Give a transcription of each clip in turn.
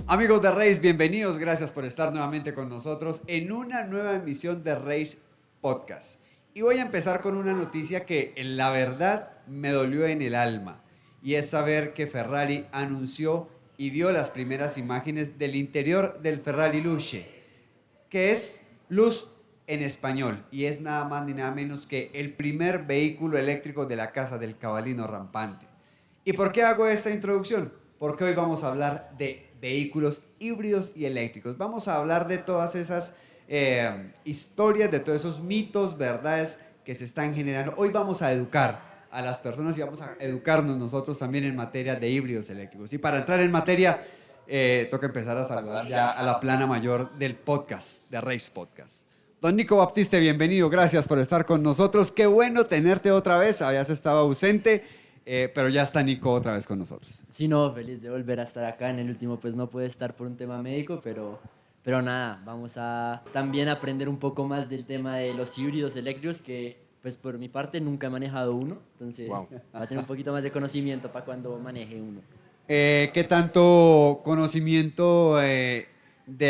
Amigos de Race, bienvenidos, gracias por estar nuevamente con nosotros en una nueva emisión de Race Podcast. Y voy a empezar con una noticia que la verdad me dolió en el alma, y es saber que Ferrari anunció y dio las primeras imágenes del interior del Ferrari Luce, que es luz en español, y es nada más ni nada menos que el primer vehículo eléctrico de la casa del cabalino rampante. ¿Y por qué hago esta introducción? Porque hoy vamos a hablar de vehículos híbridos y eléctricos. Vamos a hablar de todas esas historias, de todos esos mitos, verdades que se están generando. Hoy vamos a educar a las personas y vamos a educarnos nosotros también en materia de híbridos eléctricos. Y para entrar en materia, toca empezar a saludar ya a la plana mayor del podcast, de Race Podcast. Don Nico Baptiste, bienvenido, gracias por estar con nosotros. Qué bueno tenerte otra vez, habías estado ausente, pero ya está Nico otra vez con nosotros. Sí, no, feliz de volver a estar acá. En el último pues no pude estar por un tema médico, pero nada, vamos a también aprender un poco más del tema de los híbridos eléctricos, que pues por mi parte nunca he manejado uno, entonces Wow. va a tener un poquito más de conocimiento para cuando maneje uno. ¿Qué tanto conocimiento de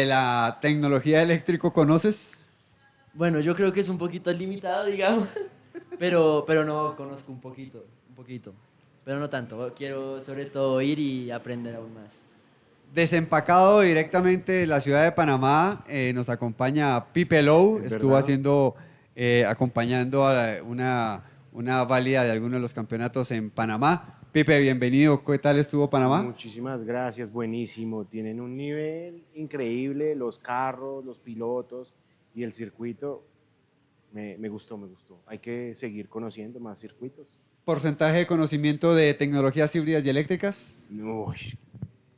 la tecnología eléctrico conoces? Bueno, yo creo que es un poquito limitado, digamos, pero no conozco un poquito, pero no tanto. Quiero sobre todo ir y aprender aún más. Desempacado directamente de la ciudad de Panamá, nos acompaña Pipe Lowe, Es estuvo verdad. haciendo, acompañando a una válida de algunos de los campeonatos en Panamá. Pipe, bienvenido, ¿qué tal estuvo Panamá? Muchísimas gracias, buenísimo. Tienen un nivel increíble, los carros, los pilotos y el circuito. Me gustó, me gustó. Hay que seguir conociendo más circuitos. ¿Porcentaje de conocimiento de tecnologías híbridas y eléctricas? Uy,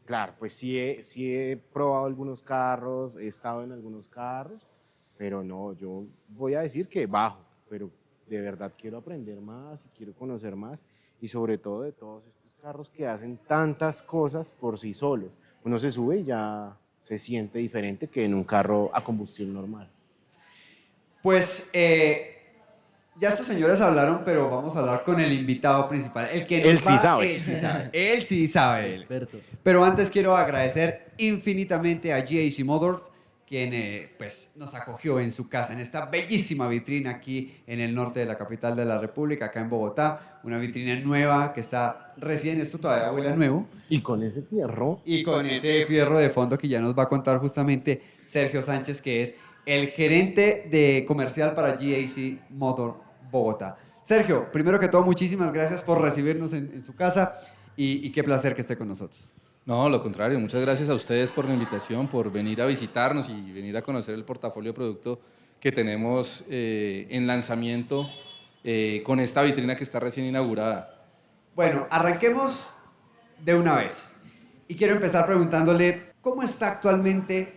claro, pues sí he probado algunos carros, he estado en algunos carros, pero no, yo voy a decir que bajo, pero de verdad quiero aprender más y quiero conocer más y sobre todo de todos estos carros que hacen tantas cosas por sí solos. Uno se sube y ya se siente diferente que en un carro a combustión normal. Pues ya estos señores hablaron, pero vamos a hablar con el invitado principal. El que nos Él sí sabe. Él sí sabe. Él sí sabe. Experto. Pero antes quiero agradecer infinitamente a GAC Motors, quien pues, nos acogió en su casa, en esta bellísima vitrina aquí en el norte de la capital de la República, acá en Bogotá. Una vitrina nueva que está recién, esto todavía huele a nuevo. Y con ese fierro, Y con ese fierro de fondo que ya nos va a contar justamente Sergio Sánchez, que es el gerente de comercial para GAC Motor Bogotá. Sergio, primero que todo, muchísimas gracias por recibirnos en su casa y qué placer que esté con nosotros. No, lo contrario, muchas gracias a ustedes por la invitación, por venir a visitarnos y venir a conocer el portafolio de producto que tenemos en lanzamiento con esta vitrina que está recién inaugurada. Bueno, arranquemos de una vez. Y quiero empezar preguntándole, ¿cómo está actualmente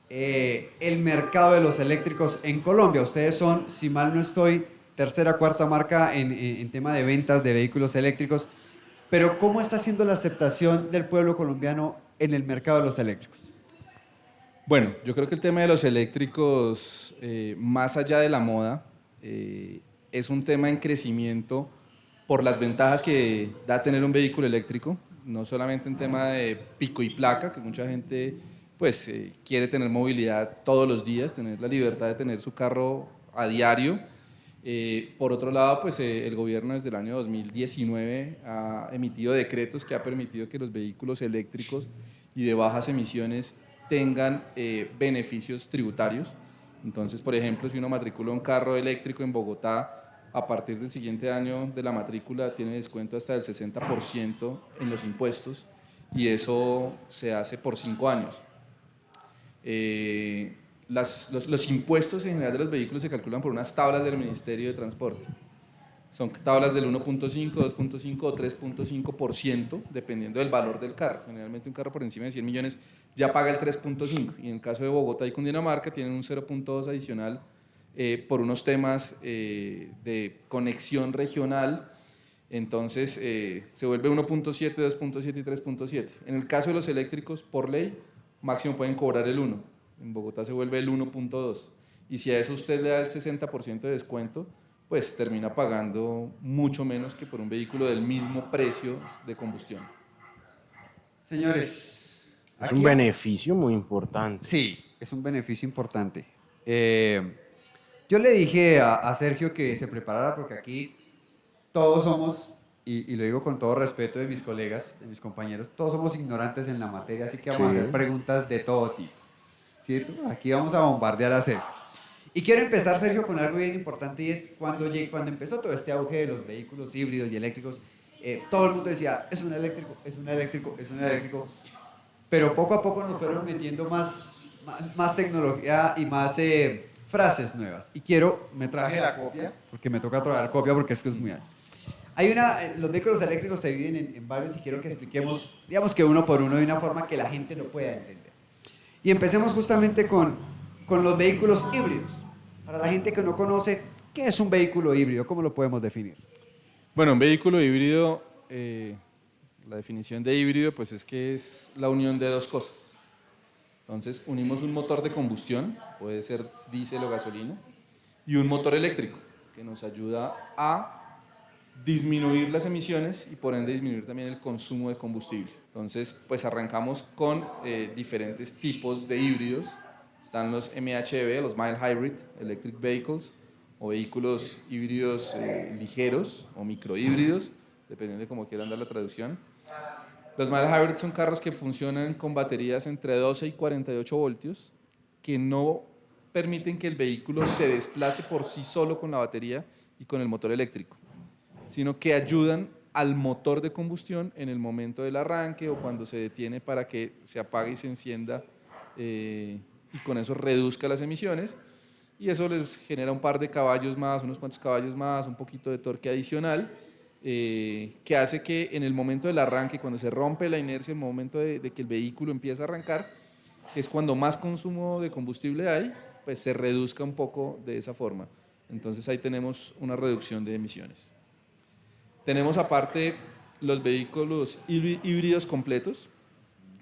el mercado de los eléctricos en Colombia? Ustedes son, si mal no estoy, tercera, cuarta marca en tema de ventas de vehículos eléctricos. Pero ¿cómo está siendo la aceptación del pueblo colombiano en el mercado de los eléctricos? Bueno, yo creo que el tema de los eléctricos, más allá de la moda, es un tema en crecimiento por las ventajas que da tener un vehículo eléctrico, no solamente en tema de pico y placa, que mucha gente pues, quiere tener movilidad todos los días, tener la libertad de tener su carro a diario. Por otro lado, pues, el gobierno desde el año 2019 ha emitido decretos que ha permitido que los vehículos eléctricos y de bajas emisiones tengan beneficios tributarios. Entonces, por ejemplo, si uno matricula un carro eléctrico en Bogotá, a partir del siguiente año de la matrícula tiene descuento hasta del 60% en los impuestos, y eso se hace por 5 años. Los impuestos en general de los vehículos se calculan por unas tablas del Ministerio de Transporte. Son tablas del 1.5, 2.5 o 3.5%, dependiendo del valor del carro. Generalmente un carro por encima de 100 millones ya paga el 3.5, y en el caso de Bogotá y Cundinamarca tienen un 0.2 adicional por unos temas de conexión regional. Entonces se vuelve 1.7, 2.7 y 3.7. En el caso de los eléctricos, por ley, máximo pueden cobrar el 1. En Bogotá se vuelve el 1.2. Y si a eso usted le da el 60% de descuento, pues termina pagando mucho menos que por un vehículo del mismo precio de combustión. Señores, Es un beneficio muy importante. Sí, es un beneficio importante. Yo le dije a Sergio que se preparara porque aquí todos somos, y lo digo con todo respeto de mis colegas, de mis compañeros, todos somos ignorantes en la materia, así que vamos a Sí. hacer preguntas de todo tipo. ¿Cierto? Aquí vamos a bombardear a Sergio. Y quiero empezar, Sergio, con algo bien importante y es cuando empezó todo este auge de los vehículos híbridos y eléctricos, todo el mundo decía, es un eléctrico, es un eléctrico, es un eléctrico. Pero poco a poco nos fueron metiendo más tecnología y más frases nuevas. Y me traje la copia, porque me toca traer copia porque es que es muy alto. Los vehículos eléctricos se dividen en varios y quiero que expliquemos, digamos que uno por uno, de una forma que la gente lo pueda entender. Y empecemos justamente con los vehículos híbridos. Para la gente que no conoce, ¿qué es un vehículo híbrido? ¿Cómo lo podemos definir? Bueno, un vehículo híbrido, la definición de híbrido pues es que es la unión de dos cosas. Entonces unimos un motor de combustión, puede ser diésel o gasolina, y un motor eléctrico que nos ayuda a disminuir las emisiones y por ende disminuir también el consumo de combustible. Entonces pues arrancamos con diferentes tipos de híbridos. Están los MHEV, los Mild Hybrid Electric Vehicles, o vehículos híbridos ligeros o microhíbridos, dependiendo de cómo quieran dar la traducción. Los Mild Hybrid son carros que funcionan con baterías entre 12 y 48 voltios, que no permiten que el vehículo se desplace por sí solo con la batería y con el motor eléctrico, sino que ayudan al motor de combustión en el momento del arranque o cuando se detiene para que se apague y se encienda y con eso reduzca las emisiones. Y eso les genera un par de caballos más, unos cuantos caballos más, un poquito de torque adicional, que hace que en el momento del arranque, cuando se rompe la inercia, en el momento de que el vehículo empieza a arrancar, que es cuando más consumo de combustible hay, pues se reduzca un poco de esa forma. Entonces ahí tenemos una reducción de emisiones. Tenemos aparte los vehículos híbridos completos,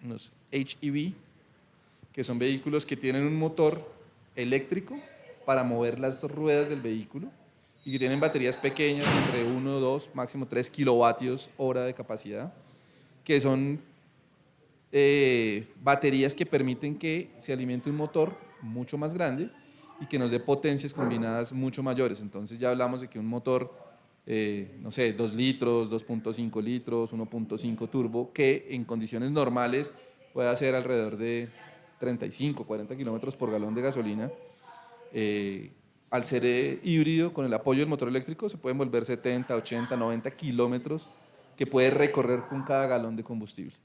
los HEV, que son vehículos que tienen un motor eléctrico para mover las ruedas del vehículo y que tienen baterías pequeñas, entre 1, 2, máximo 3 kilovatios hora de capacidad, que son baterías que permiten que se alimente un motor mucho más grande y que nos dé potencias combinadas mucho mayores. Entonces ya hablamos de que un motor, no sé, 2 litros, 2.5 litros, 1.5 turbo, que en condiciones normales puede hacer alrededor de 35, 40 kilómetros por galón de gasolina. Al ser híbrido, con el apoyo del motor eléctrico, se pueden volver 70, 80, 90 kilómetros que puede recorrer con cada galón de combustible.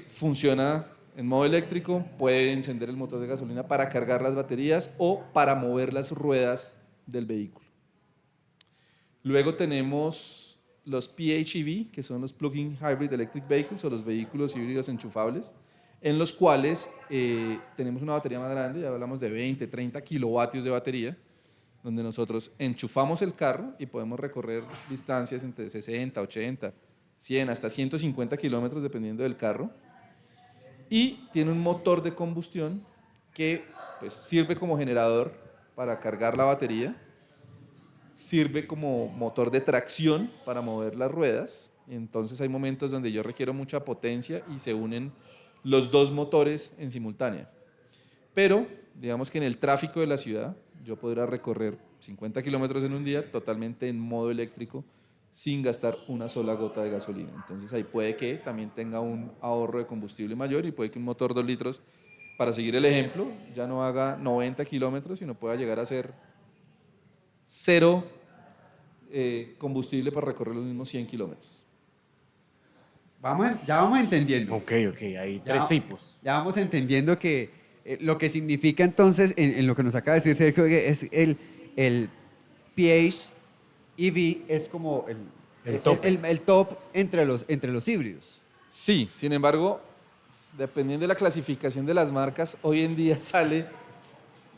Funciona en modo eléctrico, puede encender el motor de gasolina para cargar las baterías o para mover las ruedas del vehículo. Luego tenemos los PHEV, que son los Plug-in Hybrid Electric Vehicles o los vehículos híbridos enchufables, en los cuales tenemos una batería más grande, ya hablamos de 20, 30 kilovatios de batería, donde nosotros enchufamos el carro y podemos recorrer distancias entre 60, 80, 100, hasta 150 kilómetros dependiendo del carro. Y tiene un motor de combustión que pues, sirve como generador para cargar la batería, sirve como motor de tracción para mover las ruedas. Entonces hay momentos donde yo requiero mucha potencia y se unen los dos motores en simultánea. Pero digamos que en el tráfico de la ciudad yo podría recorrer 50 kilómetros en un día totalmente en modo eléctrico sin gastar una sola gota de gasolina. Entonces ahí puede que también tenga un ahorro de combustible mayor y puede que un motor 2 litros, para seguir el ejemplo, ya no haga 90 kilómetros, sino pueda llegar a ser cero combustible para recorrer los mismos 100 kilómetros. Ya vamos entendiendo. Ok, hay tres tipos. Ya vamos entendiendo que lo que significa entonces, en lo que nos acaba de decir Sergio, es el PHEV es como el top entre los híbridos. Sí, sin embargo, dependiendo de la clasificación de las marcas, hoy en día sale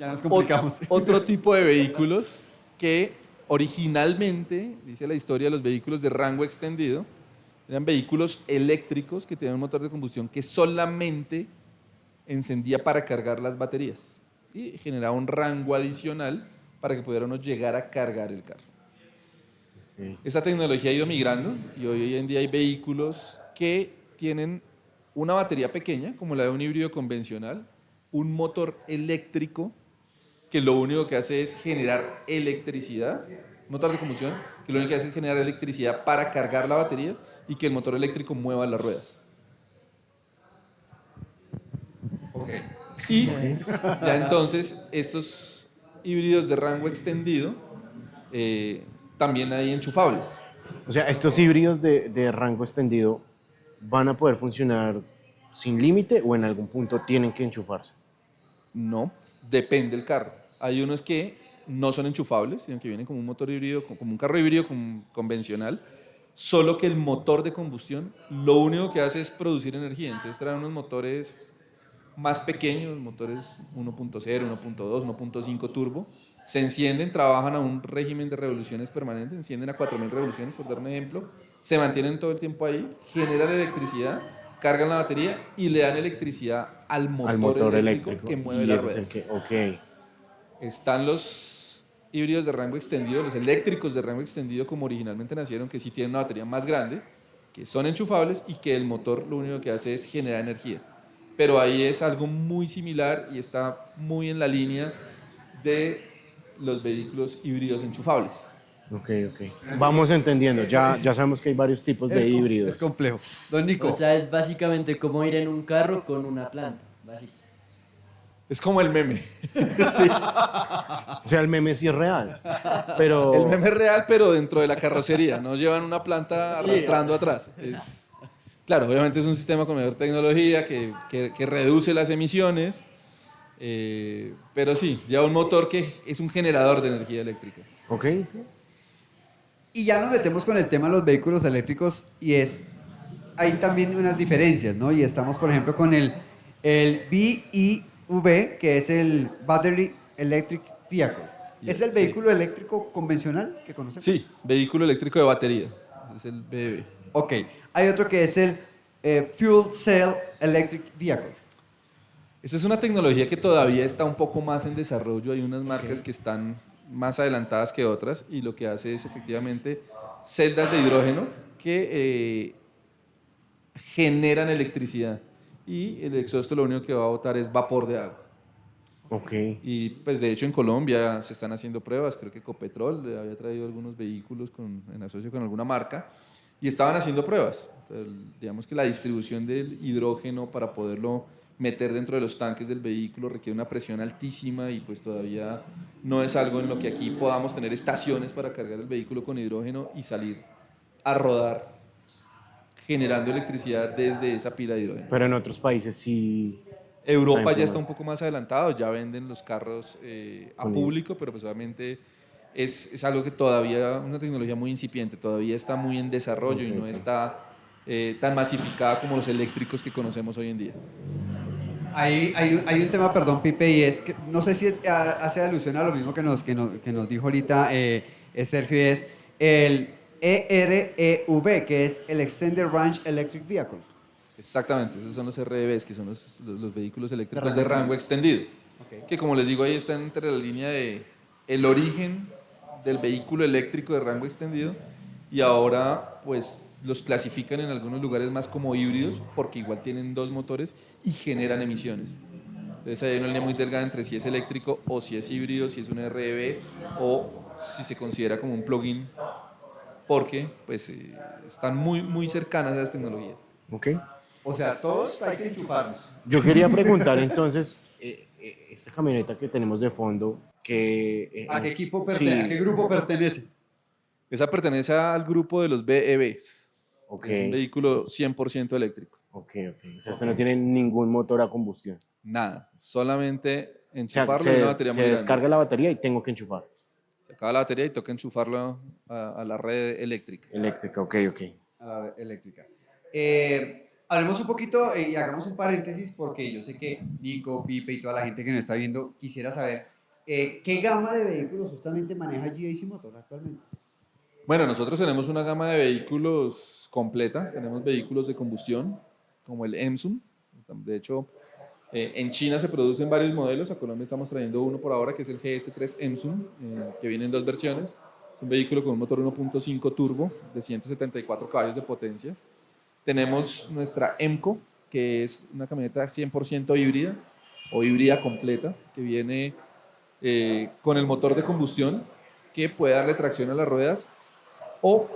Ya nos complicamos. otro tipo de vehículos que originalmente, dice la historia, los vehículos de rango extendido, eran vehículos eléctricos que tenían un motor de combustión que solamente encendía para cargar las baterías y generaba un rango adicional para que pudiéramos llegar a cargar el carro. Esta tecnología ha ido migrando y hoy en día hay vehículos que tienen una batería pequeña, como la de un híbrido convencional, un motor eléctrico que lo único que hace es generar electricidad, motor de combustión, que lo único que hace es generar electricidad para cargar la batería y que el motor eléctrico mueva las ruedas. Y ya entonces estos híbridos de rango extendido también hay enchufables. O sea, estos híbridos de rango extendido van a poder funcionar sin límite o en algún punto tienen que enchufarse. No, depende del carro. Hay unos que no son enchufables, sino que vienen como un motor híbrido, como un carro híbrido convencional, solo que el motor de combustión lo único que hace es producir energía. Entonces traen unos motores más pequeños, motores 1.0, 1.2, 1.5 turbo, se encienden, trabajan a un régimen de revoluciones permanente, encienden a 4.000 revoluciones, por dar un ejemplo, se mantienen todo el tiempo ahí, generan electricidad, cargan la batería y le dan electricidad al motor eléctrico que mueve y las ese ruedas. es el que, ok. Están los híbridos de rango extendido, los eléctricos de rango extendido como originalmente nacieron, que sí tienen una batería más grande, que son enchufables y que el motor lo único que hace es generar energía. Pero ahí es algo muy similar y está muy en la línea de los vehículos híbridos enchufables. Ok. Vamos entendiendo, ya sabemos que hay varios tipos de híbridos. Es complejo. Don Nico. O sea, es básicamente como ir en un carro con una planta. Es como el meme. Sí. O sea, el meme sí es real, pero... El meme es real, pero dentro de la carrocería. No llevan una planta arrastrando atrás. Claro, obviamente es un sistema con mayor tecnología que reduce las emisiones, pero sí, lleva un motor que es un generador de energía eléctrica. Ok. Y ya nos metemos con el tema de los vehículos eléctricos y hay también unas diferencias, ¿no? Y estamos, por ejemplo, con el BEV, que es el Battery Electric Vehicle. ¿Es el vehículo eléctrico convencional que conocemos? Sí, vehículo eléctrico de batería. Es el BEV. Ok. Hay otro que es el Fuel Cell Electric Vehicle. Esa es una tecnología que todavía está un poco más en desarrollo. Hay unas marcas que están más adelantadas que otras y lo que hace es efectivamente celdas de hidrógeno que generan electricidad y el exhausto lo único que va a botar es vapor de agua. Ok. Y pues de hecho en Colombia se están haciendo pruebas, creo que Ecopetrol había traído algunos vehículos en asocio con alguna marca y estaban haciendo pruebas. Entonces, digamos que la distribución del hidrógeno para poderlo meter dentro de los tanques del vehículo requiere una presión altísima y pues todavía no es algo en lo que aquí podamos tener estaciones para cargar el vehículo con hidrógeno y salir a rodar generando electricidad desde esa pila de hidrógeno. Pero en otros países sí... Europa ya está un poco más adelantado, ya venden los carros a público, pero pues obviamente es algo que todavía, una tecnología muy incipiente, todavía está muy en desarrollo y no está tan masificada como los eléctricos que conocemos hoy en día. Hay un tema, perdón, Pipe, y es que no sé si hace alusión a lo mismo que nos dijo ahorita Sergio, es el EREV, que es el Extended Range Electric Vehicle. Exactamente, esos son los REVs, que son los vehículos eléctricos de rango extendido. Okay. Que como les digo, ahí está entre la línea de el origen del vehículo eléctrico de rango extendido y ahora pues los clasifican en algunos lugares más como híbridos porque igual tienen dos motores y generan emisiones. Entonces hay una línea muy delgada entre si es eléctrico o si es híbrido, si es un REV o si se considera como un plug-in porque pues están muy cercanas a las tecnologías. Ok. O sea, todos hay que enchufarlos. Yo quería preguntar entonces, esta camioneta que tenemos de fondo, ¿A qué equipo pertenece? ¿A qué grupo pertenece? Esa pertenece al grupo de los BEVs. Okay. Es un vehículo 100% eléctrico. Ok. O sea, este no tiene ningún motor a combustión. Nada, solamente enchufarlo y una batería muy grande. Se grande. descarga la batería y tengo que enchufar. Se acaba la batería y toca enchufarlo a la red eléctrica. Eléctrica, ok. A la red eléctrica. Hablemos un poquito y hagamos un paréntesis porque yo sé que Nico, Pipe y toda la gente que nos está viendo quisiera saber qué gama de vehículos justamente maneja GAC Motor actualmente. Bueno, nosotros tenemos una gama de vehículos completa. Tenemos vehículos de combustión como el Emsum. De hecho, en China se producen varios modelos. A Colombia estamos trayendo uno por ahora que es el GS3 Emsum, que viene en dos versiones. Es un vehículo con un motor 1.5 turbo de 174 caballos de potencia. Tenemos nuestra Emco, que es una camioneta 100% híbrida o híbrida completa, que viene con el motor de combustión que puede darle tracción a las ruedas o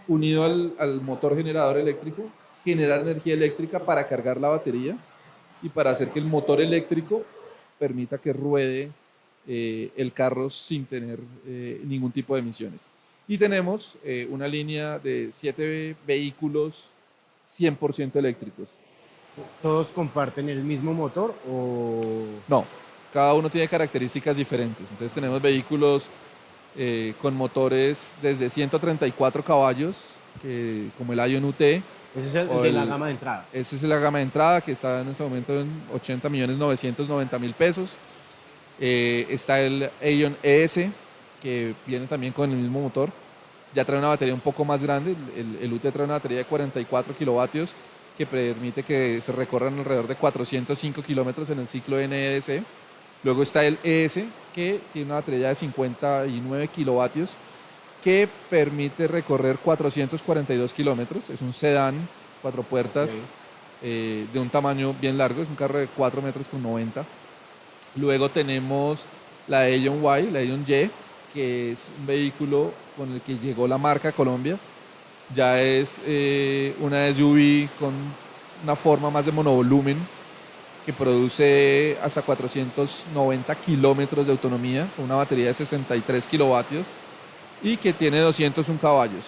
unido al motor generador eléctrico, generar energía eléctrica para cargar la batería y para hacer que el motor eléctrico permita que ruede el carro sin tener ningún tipo de emisiones. Y tenemos una línea de 7 vehículos 100% eléctricos. ¿Todos comparten el mismo motor o...? No, cada uno tiene características diferentes. Entonces tenemos vehículos con motores desde 134 caballos, como el Ion UT. Ese es el o de la gama de entrada. Esa es la gama de entrada, que está en este momento en 80.990.000 pesos. Está el Ion ES, que viene también con el mismo motor. Ya trae una batería un poco más grande. El UT trae una batería de 44 kilovatios que permite que se recorran alrededor de 405 kilómetros en el ciclo NEDC. Luego está el ES, que tiene una batería de 59 kilovatios que permite recorrer 442 kilómetros. Es un sedán, 4 puertas, de un tamaño bien largo. Es un carro de 4 metros con 90. Luego tenemos la Ion Y, la Ion Y, que es un vehículo con el que llegó la marca a Colombia. Ya es una SUV con una forma más de monovolumen que produce hasta 490 kilómetros de autonomía con una batería de 63 kilovatios y que tiene 201 caballos.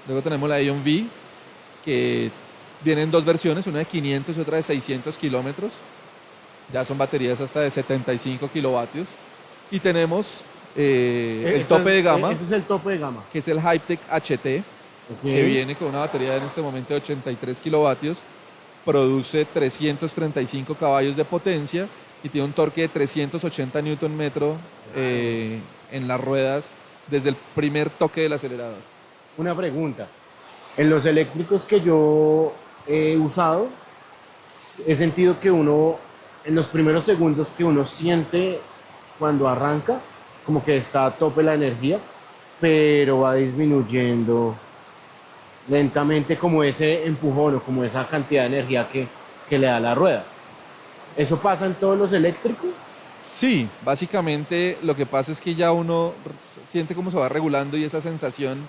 Luego tenemos la Ion V, que viene en dos versiones, una de 500 y otra de 600 kilómetros. Ya son baterías hasta de 75 kilovatios. Y tenemos el tope de gama, Ese es el tope de gama. que es el Hypertech HT, que viene con una batería en este momento de 83 kilovatios, produce 335 caballos de potencia y tiene un torque de 380 Newton metro en las ruedas desde el primer toque del acelerador. Una pregunta. En los eléctricos que yo he usado, he sentido que uno, en los primeros segundos que uno siente cuando arranca, como que está a tope la energía, pero va disminuyendo lentamente como ese empujón o como esa cantidad de energía que le da la rueda. ¿Eso pasa en todos los eléctricos? Sí, básicamente lo que pasa es que ya uno siente cómo se va regulando y esa sensación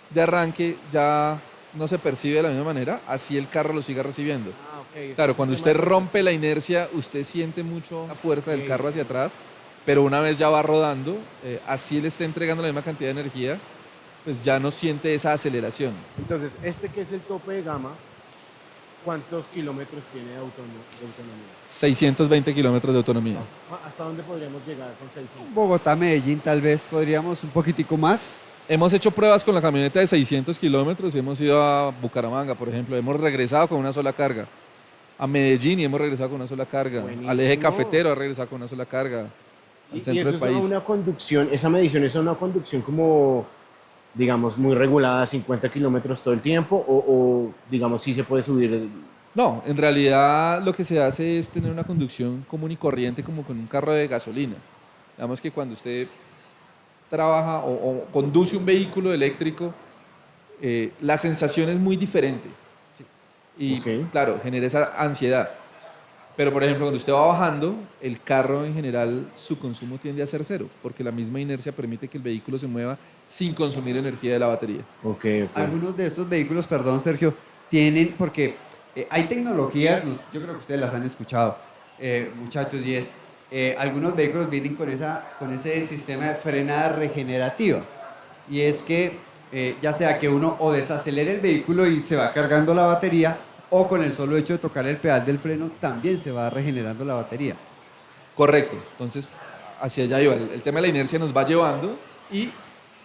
de arranque ya no se percibe de la misma manera, así el carro lo siga recibiendo. Claro, cuando usted rompe la inercia, usted siente mucho la fuerza del carro hacia atrás, pero una vez ya va rodando, así le está entregando la misma cantidad de energía, pues ya no siente esa aceleración. Entonces, este que es el tope de gama, ¿cuántos kilómetros tiene de autonomía? 620 kilómetros de autonomía. ¿Hasta dónde podríamos llegar con 600? Bogotá, Medellín, tal vez podríamos un poquitico más. Hemos hecho pruebas con la camioneta de 600 kilómetros y hemos ido a Bucaramanga, por ejemplo. Hemos regresado con una sola carga. A Medellín y hemos regresado con una sola carga. Buenísimo. Al eje cafetero ha regresado con una sola carga. Al centro del país. Es una conducción, esa medición es una conducción como, digamos, muy regulada, 50 kilómetros todo el tiempo, o digamos, sí se puede subir. No, en realidad lo que se hace es tener una conducción común y corriente como con un carro de gasolina. Digamos que cuando usted trabaja o conduce un vehículo eléctrico, la sensación es muy diferente. Y claro, genera esa ansiedad. Pero por ejemplo, cuando usted va bajando, el carro en general, su consumo tiende a ser cero, porque la misma inercia permite que el vehículo se mueva sin consumir energía de la batería. Algunos de estos vehículos, perdón Sergio, tienen, porque hay tecnologías, yo creo que ustedes las han escuchado, muchachos, y es, algunos vehículos vienen con ese sistema de frenada regenerativa. Y es que ya sea que uno o desacelere el vehículo y se va cargando la batería, o con el solo hecho de tocar el pedal del freno también se va regenerando la batería. Correcto. Entonces, hacia allá iba. El tema de la inercia nos va llevando y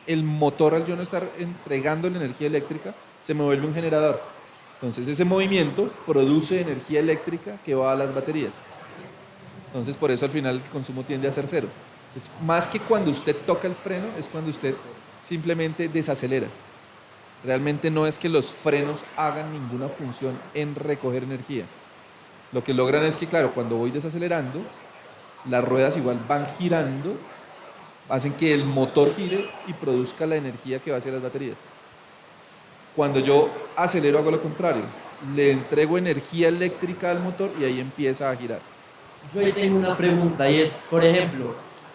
el motor, al yo no estar entregando la energía eléctrica, se me vuelve un generador. Entonces, ese movimiento produce energía eléctrica que va a las baterías. Entonces, por eso al final el consumo tiende a ser cero. Es más que cuando usted toca el freno, es cuando usted simplemente desacelera. Realmente no es que los frenos hagan ninguna función en recoger energía. Lo que logran es que, claro, cuando voy desacelerando, las ruedas igual van girando, hacen que el motor gire y produzca la energía que va hacia las baterías. Cuando yo acelero hago lo contrario. le entrego energía eléctrica al motor y ahí empieza a girar. Yo ahí tengo una pregunta y es, por ejemplo,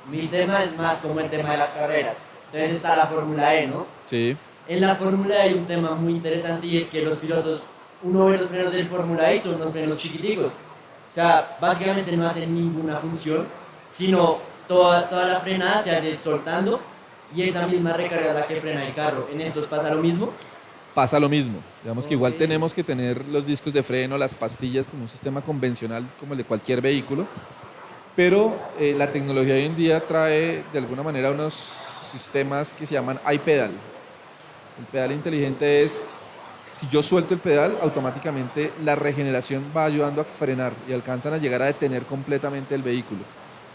mi tema es más como el tema de las carreras. Entonces está la Fórmula E, ¿no? Sí. En la Fórmula E hay un tema muy interesante y es que los pilotos, uno ve los frenos del Fórmula E y son unos frenos chiquiticos. O sea, básicamente no hacen ninguna función, sino toda la frenada se hace soltando y esa misma recarga es la que frena el carro. ¿En estos pasa lo mismo? Pasa lo mismo. Digamos que igual Ok. tenemos que tener los discos de freno, las pastillas como un sistema convencional como el de cualquier vehículo, pero la tecnología hoy en día trae de alguna manera unos sistemas que se llaman iPedal. El pedal inteligente es, si yo suelto el pedal, automáticamente la regeneración va ayudando a frenar y alcanzan a llegar a detener completamente el vehículo.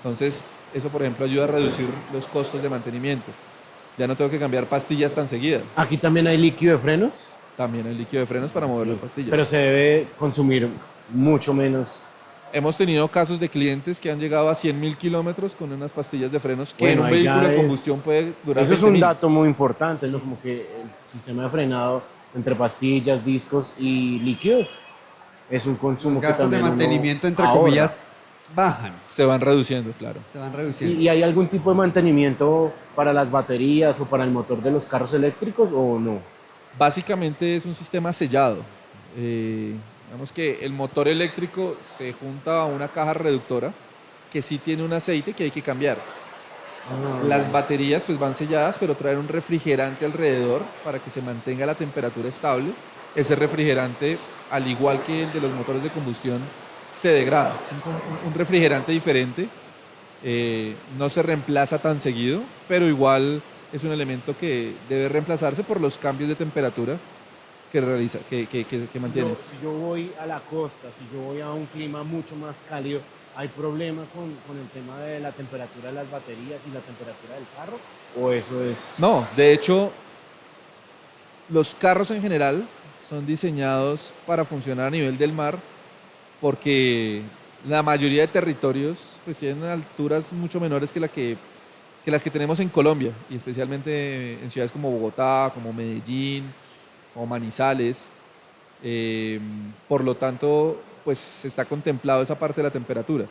Entonces, eso por ejemplo ayuda a reducir los costos de mantenimiento. Ya no tengo que cambiar pastillas tan seguidas. Aquí también hay líquido de frenos, También hay líquido de frenos para mover las pastillas. pero se debe consumir mucho menos. Hemos tenido casos de clientes que han llegado a 100.000 kilómetros con unas pastillas de frenos que Bueno, en un ahí ya vehículo de es- combustión puede durar Eso es 20.000. un dato muy importante, ¿no? Como que el sistema de frenado entre pastillas, discos y líquidos es un consumo Los que gastos de también uno mantenimiento, entre ahorra. comillas, bajan, Se van reduciendo, claro. se van reduciendo. ¿Y hay algún tipo de mantenimiento para las baterías o para el motor de los carros eléctricos o no? Básicamente es un sistema sellado. Digamos que el motor eléctrico se junta a una caja reductora que sí tiene un aceite que hay que cambiar. Las baterías pues van selladas, pero traen un refrigerante alrededor para que se mantenga la temperatura estable. Ese refrigerante, al igual que el de los motores de combustión, se degrada. Es un refrigerante diferente. No se reemplaza tan seguido, pero igual es un elemento que debe reemplazarse por los cambios de temperatura que realiza, que mantiene. Si yo voy a la costa, si yo voy a un clima mucho más cálido, ¿hay problema con el tema de la temperatura de las baterías y la temperatura del carro? ¿O eso es...? No, de hecho, los carros en general son diseñados para funcionar a nivel del mar porque la mayoría de territorios pues tienen alturas mucho menores que las que tenemos en Colombia y especialmente en ciudades como Bogotá, como Medellín, como Manizales. Por lo tanto, pues está contemplado esa parte de la temperatura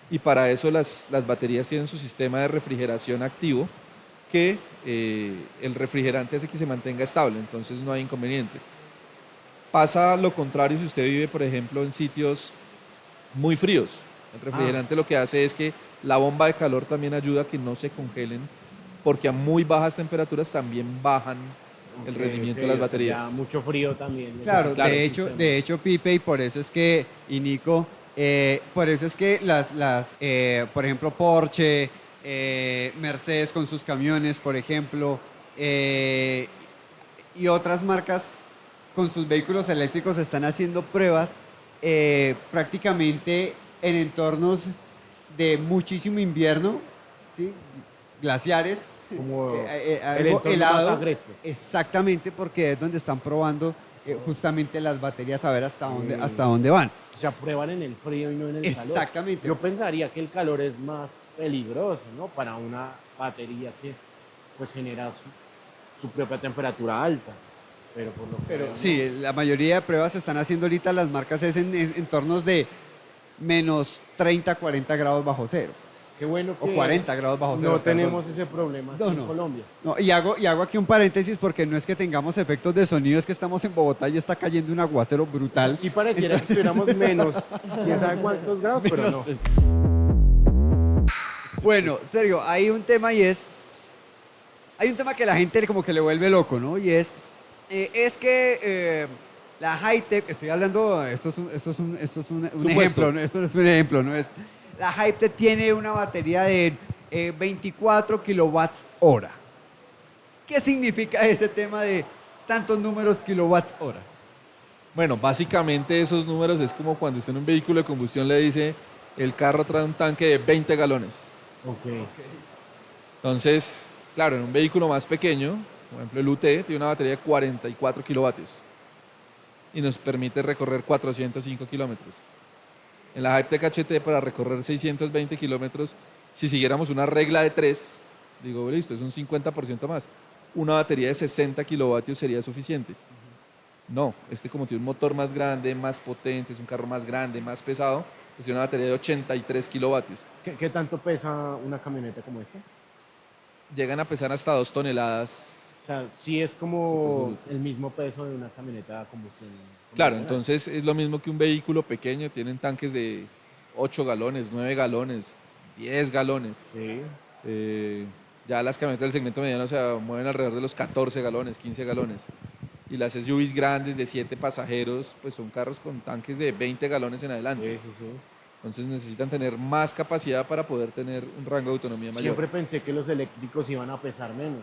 y para eso las baterías tienen su sistema de refrigeración activo que el refrigerante hace que se mantenga estable, entonces no hay inconveniente. Pasa lo contrario si usted vive, por ejemplo, en sitios muy fríos. El refrigerante lo que hace es que la bomba de calor también ayuda a que no se congelen, porque a muy bajas temperaturas también bajan el rendimiento de las baterías. Ya mucho frío también. Claro, Claro. de hecho, Pipe, y por eso es que, y Nico, por eso es que por ejemplo, Porsche, Mercedes con sus camiones, por ejemplo, y otras marcas con sus vehículos eléctricos están haciendo pruebas prácticamente en entornos de muchísimo invierno, ¿sí? Glaciares, Como el algo entorno más helado. agreste. Exactamente, porque es donde están probando justamente las baterías a ver hasta dónde van. O sea, prueban en el frío y no en el calor. Exactamente. Yo pensaría que el calor es más peligroso, ¿no? Para una batería que pues genera su propia temperatura alta. Pero por lo que Pero veo, sí, la mayoría de pruebas se están haciendo ahorita las marcas es en entornos de menos 30, 40 grados bajo cero. qué bueno O que 40 grados bajo cero. no perdón. tenemos ese problema aquí No, en no. Colombia. No, y hago aquí un paréntesis porque no es que tengamos efectos de sonido, es que estamos en Bogotá y está cayendo un aguacero brutal. Sí pareciera que estuviéramos menos, quién sabe cuántos grados, pero Menos no. Bueno, Sergio, hay un tema hay un tema que la gente como que le vuelve loco, ¿no? Y es que la Hytec, estoy hablando, esto es un Supuesto. ejemplo, ¿no? Esto no es un ejemplo, ¿no? La Hytec tiene una batería de 24 kilowatts hora. ¿Qué significa ese tema de tantos números kilowatts hora? Bueno, básicamente esos números es como cuando usted en un vehículo de combustión le dice el carro trae un tanque de 20 galones. Ok. Entonces, claro, en un vehículo más pequeño, por ejemplo el UT, tiene una batería de 44 kilovatios y nos permite recorrer 405 kilómetros. En la Hytec HT para recorrer 620 kilómetros, si siguiéramos una regla de 3, digo, listo, es un 50% más. Una batería de 60 kilovatios sería suficiente. No, este como tiene un motor más grande, más potente, es un carro más grande, más pesado, pues tiene una batería de 83 kilovatios. ¿Qué tanto pesa una camioneta como esta? Llegan a pesar hasta 2 toneladas. O sea, sí es Su como peso bruto. el mismo peso de una camioneta a combustión Claro, convencional. entonces es lo mismo que un vehículo pequeño, tienen tanques de 8 galones, 9 galones, 10 galones. Sí. Ya las camionetas del segmento mediano se mueven alrededor de los 14 galones, 15 galones. Y las SUVs grandes de 7 pasajeros, pues son carros con tanques de 20 galones en adelante. Sí. Entonces necesitan tener más capacidad para poder tener un rango de autonomía mayor. Siempre pensé que los eléctricos iban a pesar menos.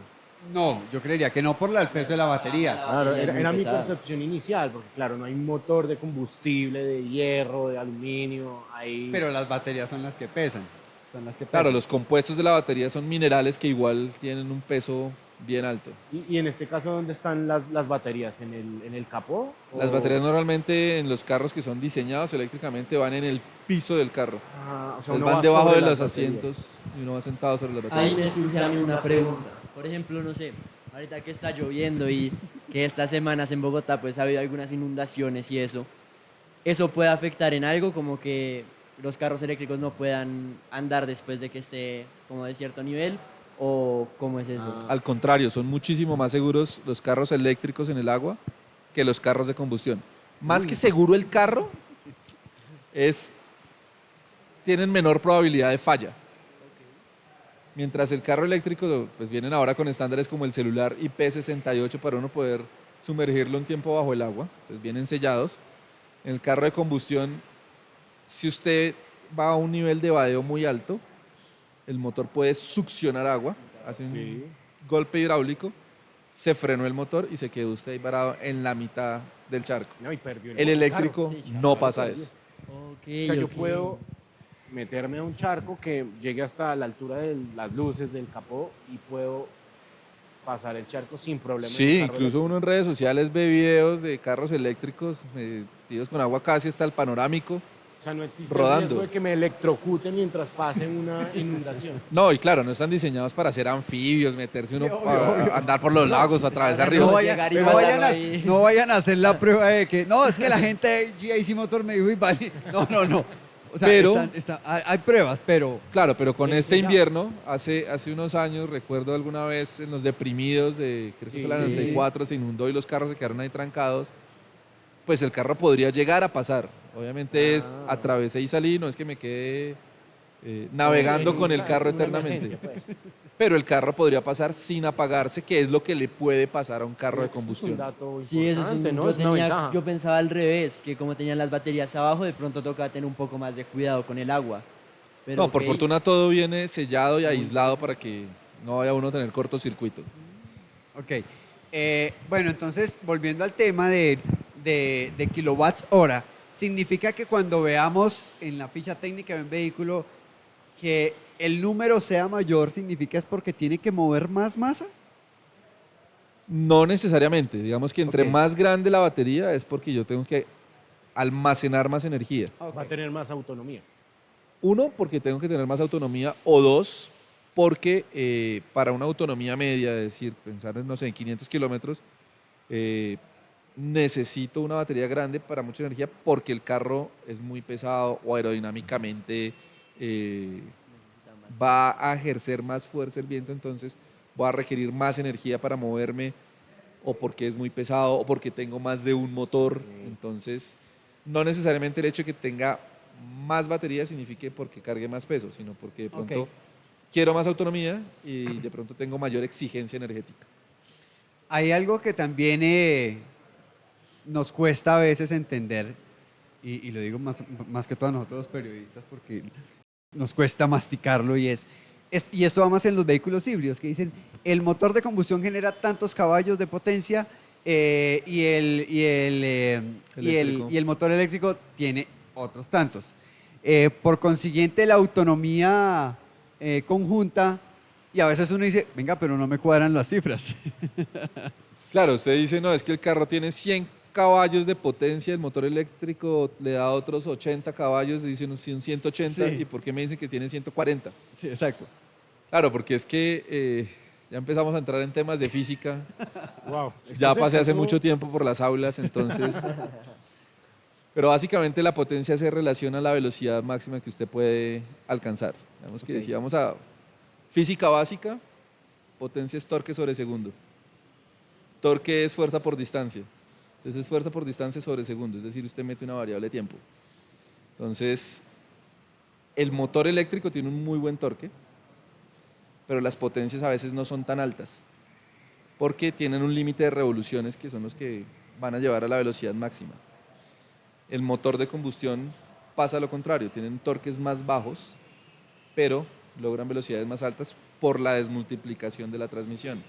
No, yo creería que no por el peso de la batería. Claro, batería es muy era mi pesada. concepción inicial, porque claro, no hay un motor de combustible, de hierro, de aluminio, hay... Pero las baterías son las que pesan. Son las que pesan. Claro, los compuestos de la batería son minerales que igual tienen un peso bien alto. Y en este caso, ¿dónde están las baterías? ¿En el capó? Las ¿O- baterías normalmente en los carros que son diseñados eléctricamente van en el piso del carro. Ah, o sea, Entonces uno van va debajo sobre de las los baterías. asientos y uno va sentado sobre las Ahí baterías. me surge a mí una pregunta. Por ejemplo, no sé, ahorita que está lloviendo y que estas semanas en Bogotá pues ha habido algunas inundaciones y eso puede afectar en algo como que los carros eléctricos no puedan andar después de que esté como de cierto nivel o cómo es eso. Al contrario, son muchísimo más seguros los carros eléctricos en el agua que los carros de combustión. Más que seguro el carro, tienen menor probabilidad de falla. Mientras el carro eléctrico, pues vienen ahora con estándares como el celular IP68 para uno poder sumergirlo un tiempo bajo el agua, entonces vienen sellados. En el carro de combustión, si usted va a un nivel de vadeo muy alto, el motor puede succionar agua, hace un Sí. golpe hidráulico, se frenó el motor y se quedó usted ahí parado en la mitad del charco. No, y perdió El motor, eléctrico claro. Sí, no claro, pasa perdió. eso. Ok, O sea, yo ok. puedo meterme a un charco que llegue hasta la altura de las luces del capó y puedo pasar el charco sin problema. en Sí, un carro incluso uno en redes sociales ve videos de carros eléctricos metidos con agua casi hasta el panorámico. O sea, no existe rodando. el riesgo de que me electrocute mientras pase una inundación. No, y claro, no están diseñados para ser anfibios, meterse uno a andar por los lagos, atravesar no ríos. No vaya- vayan, llegar y no pasarlo vayan a, ahí. no vayan a hacer la prueba de que no, es que la gente de GIC Motor me dijo y vale. No. O sea, Pero- hay pruebas, pero Claro, pero con Sí, este sí, ya. invierno, hace unos años, recuerdo alguna vez en los deprimidos de, creo que Sí, fue la sí, 94, se inundó y los carros se quedaron ahí trancados, pues el carro podría llegar a pasar. Obviamente es atravesé y salí, no es que me quede navegando con el carro Una eternamente. emergencia, pues. Pero el carro podría pasar sin apagarse, que es lo que le puede pasar a un carro de Eso es un combustión. dato Sí, eso es importante, ¿no? yo, Es una ventaja. yo pensaba al revés, que como tenían las baterías abajo, de pronto toca tener un poco más de cuidado con el agua. Pero No, por ok. fortuna todo viene sellado y aislado para que no vaya uno a tener cortocircuito. ok. Bueno, entonces, volviendo al tema de kilowatts hora, significa que cuando veamos en la ficha técnica de un vehículo que el número sea mayor, significa es porque tiene que mover más masa. No necesariamente, digamos que entre Ok. más grande la batería es porque yo tengo que almacenar más energía. Va a tener más autonomía. Uno, porque tengo que tener más autonomía, o dos, porque para una autonomía media, es decir, pensar en, no sé, en 500 kilómetros, necesito una batería grande para mucha energía porque el carro es muy pesado o aerodinámicamente va a ejercer más fuerza el viento, entonces voy a requerir más energía para moverme o porque es muy pesado o porque tengo más de un motor. Entonces, no necesariamente el hecho de que tenga más batería signifique porque cargue más peso, sino porque de pronto Ok. quiero más autonomía y de pronto tengo mayor exigencia energética. Hay algo que también nos cuesta a veces entender, y lo digo más que todos nosotros los periodistas, porque nos cuesta masticarlo, y y esto va más en los vehículos híbridos, que dicen, el motor de combustión genera tantos caballos de potencia Eléctrico. y el motor eléctrico tiene otros tantos. Por consiguiente, la autonomía conjunta, y a veces uno dice, venga, pero no me cuadran las cifras. Claro, usted dice, no, es que el carro tiene 100 caballos de potencia, el motor eléctrico le da otros 80 caballos, dice unos 180, Sí. ¿y por qué me dicen que tiene 140? Sí, exacto. Claro, porque es que Ya empezamos a entrar en temas de física. Wow. Ya pasé hace mucho tiempo por las aulas, entonces. Pero básicamente la potencia se relaciona a la velocidad máxima que usted puede alcanzar. Digamos que si vamos a física básica, potencia es torque sobre segundo. Torque es fuerza por distancia. Entonces es fuerza por distancia sobre segundo, es decir, usted mete una variable de tiempo. Entonces, el motor eléctrico tiene un muy buen torque, pero las potencias a veces no son tan altas, porque tienen un límite de revoluciones que son los que van a llevar a la velocidad máxima. El motor de combustión pasa lo contrario, tienen torques más bajos, pero logran velocidades más altas por la desmultiplicación de la transmisión.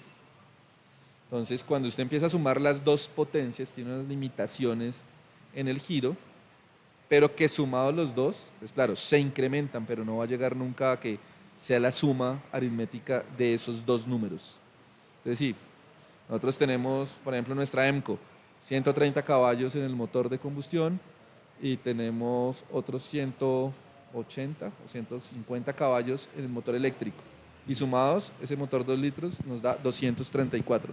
Entonces, cuando usted empieza a sumar las dos potencias, tiene unas limitaciones en el giro, pero que sumados los dos, pues claro, se incrementan, pero no va a llegar nunca a que sea la suma aritmética de esos dos números. Entonces, sí, nosotros tenemos, por ejemplo, nuestra EMCO, 130 caballos en el motor de combustión y tenemos otros 180 o 150 caballos en el motor eléctrico. Y sumados, ese motor 2 litros nos da 234.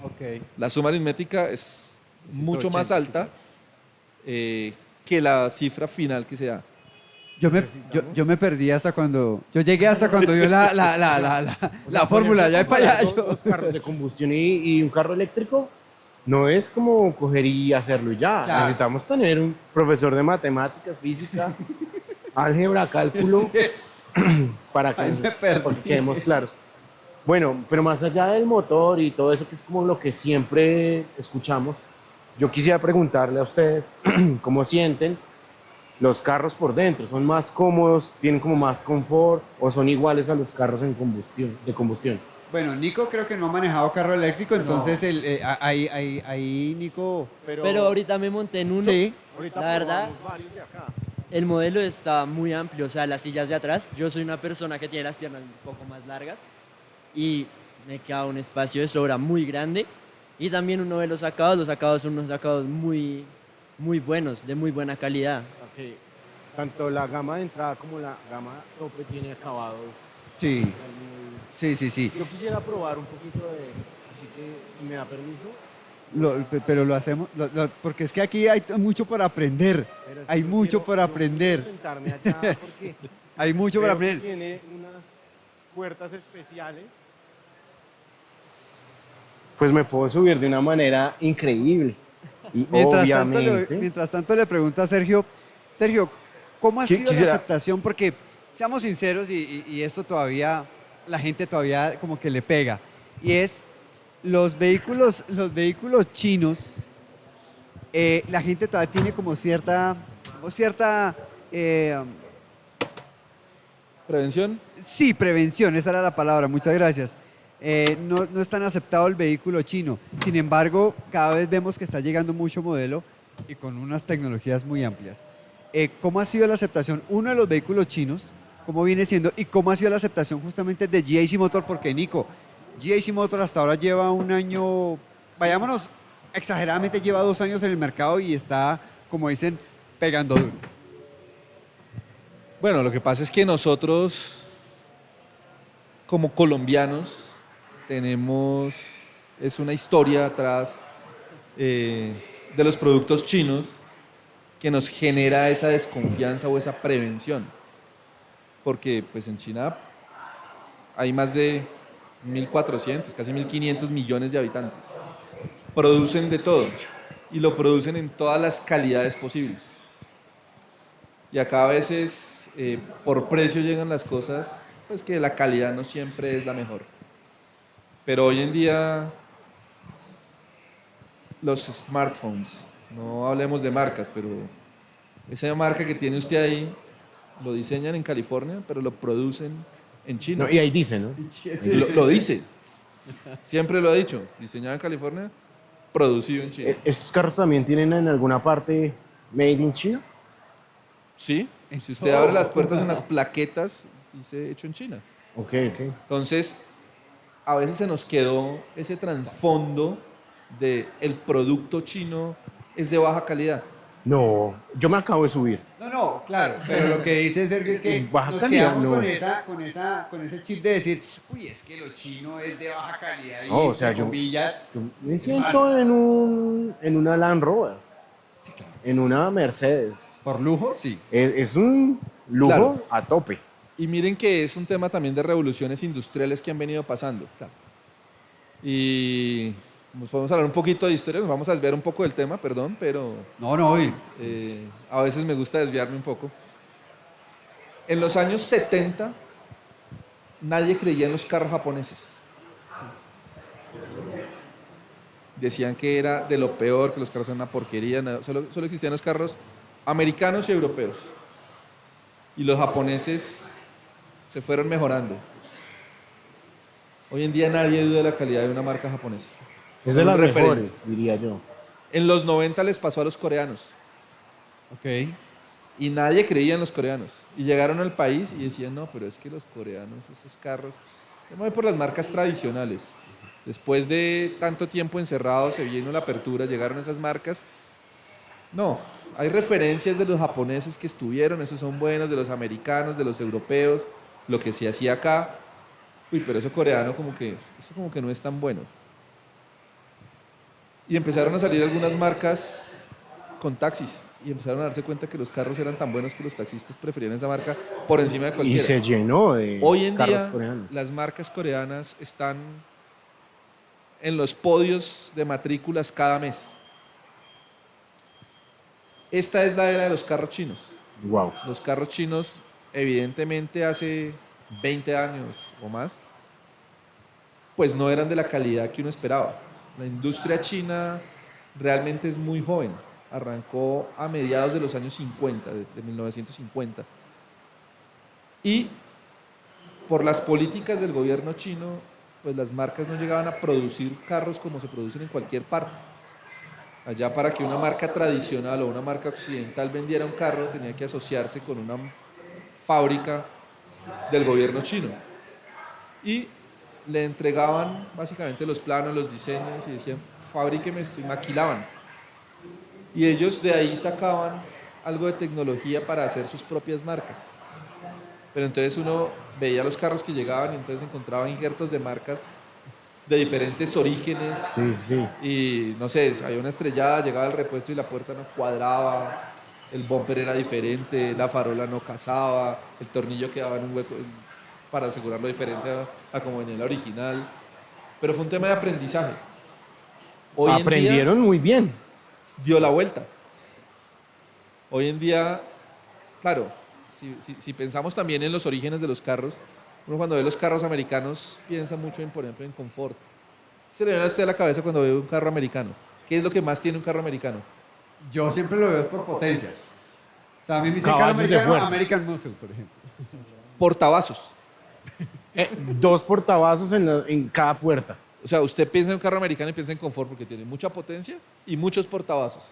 Ok. La suma aritmética es mucho más alta que la cifra final que se da. Yo me perdí hasta cuando... Yo llegué hasta cuando dio la fórmula, ya es para allá. Dos carros de combustión y un carro eléctrico no es como coger y hacerlo y ya. Claro. Necesitamos tener un profesor de matemáticas, física, álgebra, cálculo, para Ahí me perdí. que quedemos claros. Bueno, pero más allá del motor y todo eso que es como lo que siempre escuchamos, yo quisiera preguntarle a ustedes cómo sienten los carros por dentro. ¿Son más cómodos, tienen como más confort o son iguales a los carros de combustión? Bueno, Nico creo que no ha manejado carro eléctrico, entonces ahí Nico... Pero ahorita me monté en uno. Sí. Ahorita La verdad, probamos varios de acá. el modelo está muy amplio, o sea, las sillas de atrás. Yo soy una persona que tiene las piernas un poco más largas y me queda un espacio de sobra muy grande. Y también uno ve los acabados son unos acabados muy, muy buenos, de muy buena calidad. Ok. Tanto la gama de entrada como la gama tope tiene acabados. Sí, muy- sí. Yo quisiera probar un poquito de eso, así que si me da permiso. Pero lo hacemos, porque es que aquí hay mucho por aprender. Pero es Hay que no mucho quiero- por no aprender. quiero sentarme allá porque Hay mucho por veo que aprender. tiene unas puertas especiales. Pues me puedo subir de una manera increíble. Y obviamente, Mientras tanto le pregunto a Sergio, ¿cómo ha sido Quisiera- la aceptación? Porque, seamos sinceros, y esto todavía, la gente todavía como que le pega, y es los vehículos chinos, la gente todavía tiene como cierta Prevención. sí, prevención, esa era la palabra, muchas gracias. No es tan aceptado el vehículo chino. Sin embargo, cada vez vemos que está llegando mucho modelo y con unas tecnologías muy amplias. ¿Cómo ha sido la aceptación, uno, de los vehículos chinos? ¿Cómo viene siendo? ¿Y cómo ha sido la aceptación justamente de GAC Motor? Porque, Nico, GAC Motor hasta ahora lleva un año, vayámonos, exageradamente lleva 2 años en el mercado y está, como dicen, pegando duro. Bueno, lo que pasa es que nosotros, como colombianos, es una historia atrás de los productos chinos que nos genera esa desconfianza o esa prevención. Porque pues en China hay más de 1.400, casi 1.500 millones de habitantes. Producen de todo y lo producen en todas las calidades posibles. Y acá a veces por precio llegan las cosas, pues que la calidad no siempre es la mejor. Pero hoy en día los smartphones, no hablemos de marcas, pero esa marca que tiene usted ahí, lo diseñan en California, pero lo producen en China. no, y ahí dice, ¿no? Lo dice. Siempre lo ha dicho. Diseñado en California, producido en China. ¿Estos carros también tienen en alguna parte Made in China? Sí. Si usted abre las puertas en las plaquetas, dice hecho en China. Ok. Entonces, a veces se nos quedó ese trasfondo de el producto chino es de baja calidad. No, yo me acabo de subir. No, Claro, pero lo que dice Sergio es que Baja nos calidad, quedamos no. con ese chip de decir, uy, es que lo chino es de baja calidad y No, o sea, entre comillas. Yo me siento en una Land Rover, en una Mercedes. ¿Por lujo? Sí. Es un lujo Claro. a tope. Y miren que es un tema también de revoluciones industriales que han venido pasando. Claro. Y nos podemos hablar un poquito de historia, nos vamos a desviar un poco del tema, perdón, pero No, a veces me gusta desviarme un poco. En los años 70, nadie creía en los carros japoneses. Decían que era de lo peor, que los carros eran una porquería, solo existían los carros americanos y europeos. Y los japoneses se fueron mejorando. Hoy en día nadie duda de la calidad de una marca japonesa. Es Son de un las referente. mejores, diría yo. En los 90 les pasó a los coreanos. ok. Y nadie creía en los coreanos. Y llegaron al país y decían, no, pero es que los coreanos, esos carros, yo me voy por las marcas tradicionales. Después de tanto tiempo encerrados, se vino la apertura, llegaron esas marcas. No, hay referencias de los japoneses que estuvieron, esos son buenos, de los americanos, de los europeos, lo que se hacía acá. Uy, pero eso coreano eso como que no es tan bueno. Y empezaron a salir algunas marcas con taxis y empezaron a darse cuenta que los carros eran tan buenos que los taxistas preferían esa marca por encima de Y cualquiera. se llenó de Hoy en carros día coreanos. las marcas coreanas están en los podios de matrículas cada mes. Esta es la era de los carros chinos. Wow. Los carros chinos, evidentemente hace 20 años o más, pues no eran de la calidad que uno esperaba. La industria china realmente es muy joven. Arrancó a mediados de los años 50, de 1950. Y por las políticas del gobierno chino, pues las marcas no llegaban a producir carros como se producen en cualquier parte. Allá para que una marca tradicional o una marca occidental vendiera un carro tenía que asociarse con una fábrica del gobierno chino. Y le entregaban básicamente los planos, los diseños y decían, fabríqueme esto, y maquilaban. Y ellos de ahí sacaban algo de tecnología para hacer sus propias marcas. Pero entonces uno veía los carros que llegaban y entonces encontraba injertos de marcas de diferentes orígenes. Sí, sí. Y no sé, había una estrellada, llegaba el repuesto y la puerta no cuadraba, el bumper era diferente, la farola no casaba, el tornillo quedaba en un hueco para asegurarlo diferente a como venía la original. Pero fue un tema de aprendizaje. Hoy en Aprendieron muy bien. día dio la vuelta. Hoy en día, claro, si pensamos también en los orígenes de los carros, uno cuando ve los carros americanos piensa mucho en, por ejemplo, en confort. Se le viene a usted a la cabeza cuando ve un carro americano. ¿Qué es lo que más tiene un carro americano? Yo siempre lo veo es por potencia. O sea, a mí me dicen carro Caballos de americano, fuerza. American Muscle, por ejemplo. Portavasos. 2 portavasos en cada puerta. O sea, usted piensa en un carro americano y piensa en confort porque tiene mucha potencia y muchos portavasos.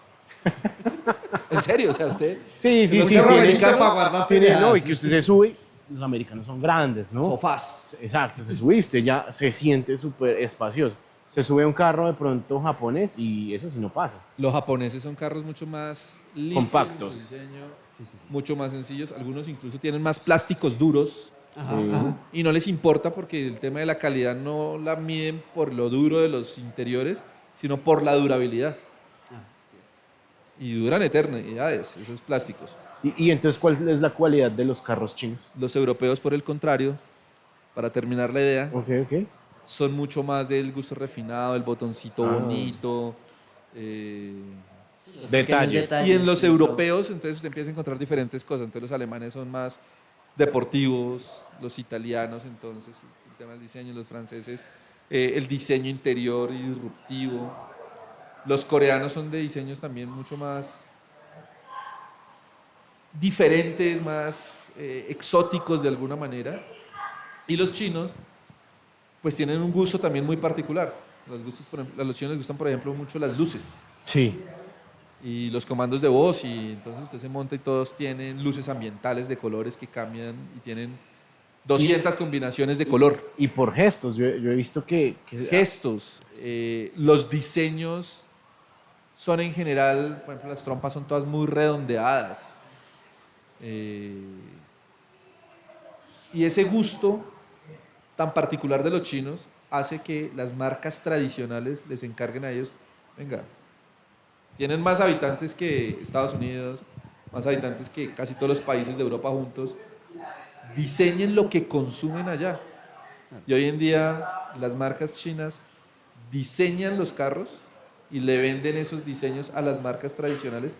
En serio, o sea, usted... Sí, sí, los sí. carros tiene- americanos para guardar tiene- pendejadas, no, y sí, que usted se sube. Los americanos son grandes, ¿no? Sofás. Exacto, se sube y usted ya se siente súper espacioso. Se sube a un carro de pronto japonés y eso sí no pasa. Los japoneses son carros mucho más limpios, Compactos. en su diseño, mucho más sencillos. Algunos incluso tienen más plásticos duros Ajá, Sí. ajá. y no les importa porque el tema de la calidad no la miden por lo duro de los interiores, sino por la durabilidad. Y duran eternidades, esos plásticos. Y entonces, ¿cuál es la cualidad de los carros chinos? Los europeos, por el contrario, para terminar la idea, Ok, ok. son mucho más del gusto refinado, el botoncito Ah. bonito. Detalles. Y en los sí, europeos, entonces usted empieza a encontrar diferentes cosas. Entonces los alemanes son más deportivos, los italianos, entonces el tema del diseño, los franceses, el diseño interior y disruptivo. Los coreanos son de diseños también mucho más diferentes, más exóticos de alguna manera. Y los chinos, pues tienen un gusto también muy particular. A los chinos les gustan, por ejemplo, mucho las luces Sí. y los comandos de voz, y entonces usted se monta y todos tienen luces ambientales de colores que cambian y tienen 200 combinaciones de color. Y por gestos, yo he visto que Gestos, los diseños son en general, por ejemplo, las trompas son todas muy redondeadas. Y ese gusto tan particular de los chinos hace que las marcas tradicionales les encarguen a ellos, venga, tienen más habitantes que Estados Unidos, más habitantes que casi todos los países de Europa juntos, diseñen lo que consumen allá. Y hoy en día las marcas chinas diseñan los carros y le venden esos diseños a las marcas tradicionales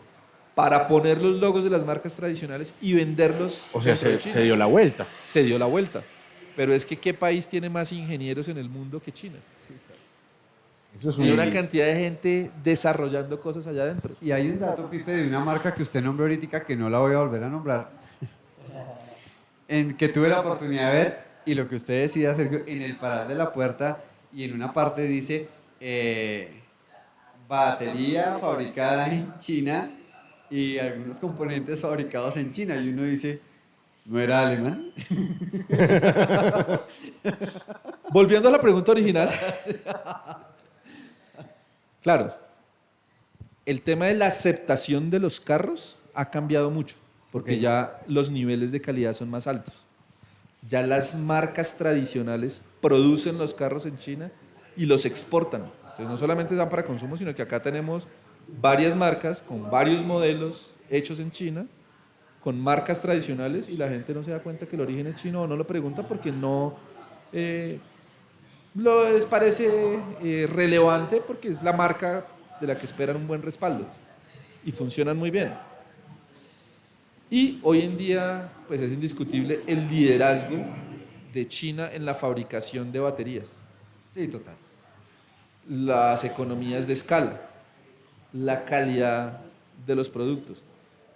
para poner los logos de las marcas tradicionales y venderlos. O sea, dentro de China. se dio la vuelta. Se dio la vuelta. Pero es que ¿qué país tiene más ingenieros en el mundo que China? Eso es Hay una cantidad de gente desarrollando cosas allá adentro. Y hay un dato, Pipe, de una marca que usted nombró ahorita que no la voy a volver a nombrar, en que tuve la oportunidad de ver, y lo que usted decía, Sergio, en el parar de la puerta, y en una parte dice, batería fabricada en China y algunos componentes fabricados en China, y uno dice, ¿no era alemán? Volviendo a la pregunta original. Claro, el tema de la aceptación de los carros ha cambiado mucho, porque ya los niveles de calidad son más altos. Ya las marcas tradicionales producen los carros en China y los exportan. Entonces no solamente dan para consumo, sino que acá tenemos varias marcas con varios modelos hechos en China, con marcas tradicionales, y la gente no se da cuenta que el origen es chino o no lo pregunta porque no les parece relevante, porque es la marca de la que esperan un buen respaldo y funcionan muy bien. Y hoy en día pues es indiscutible el liderazgo de China en la fabricación de baterías. Sí, total. Las economías de escala, la calidad de los productos.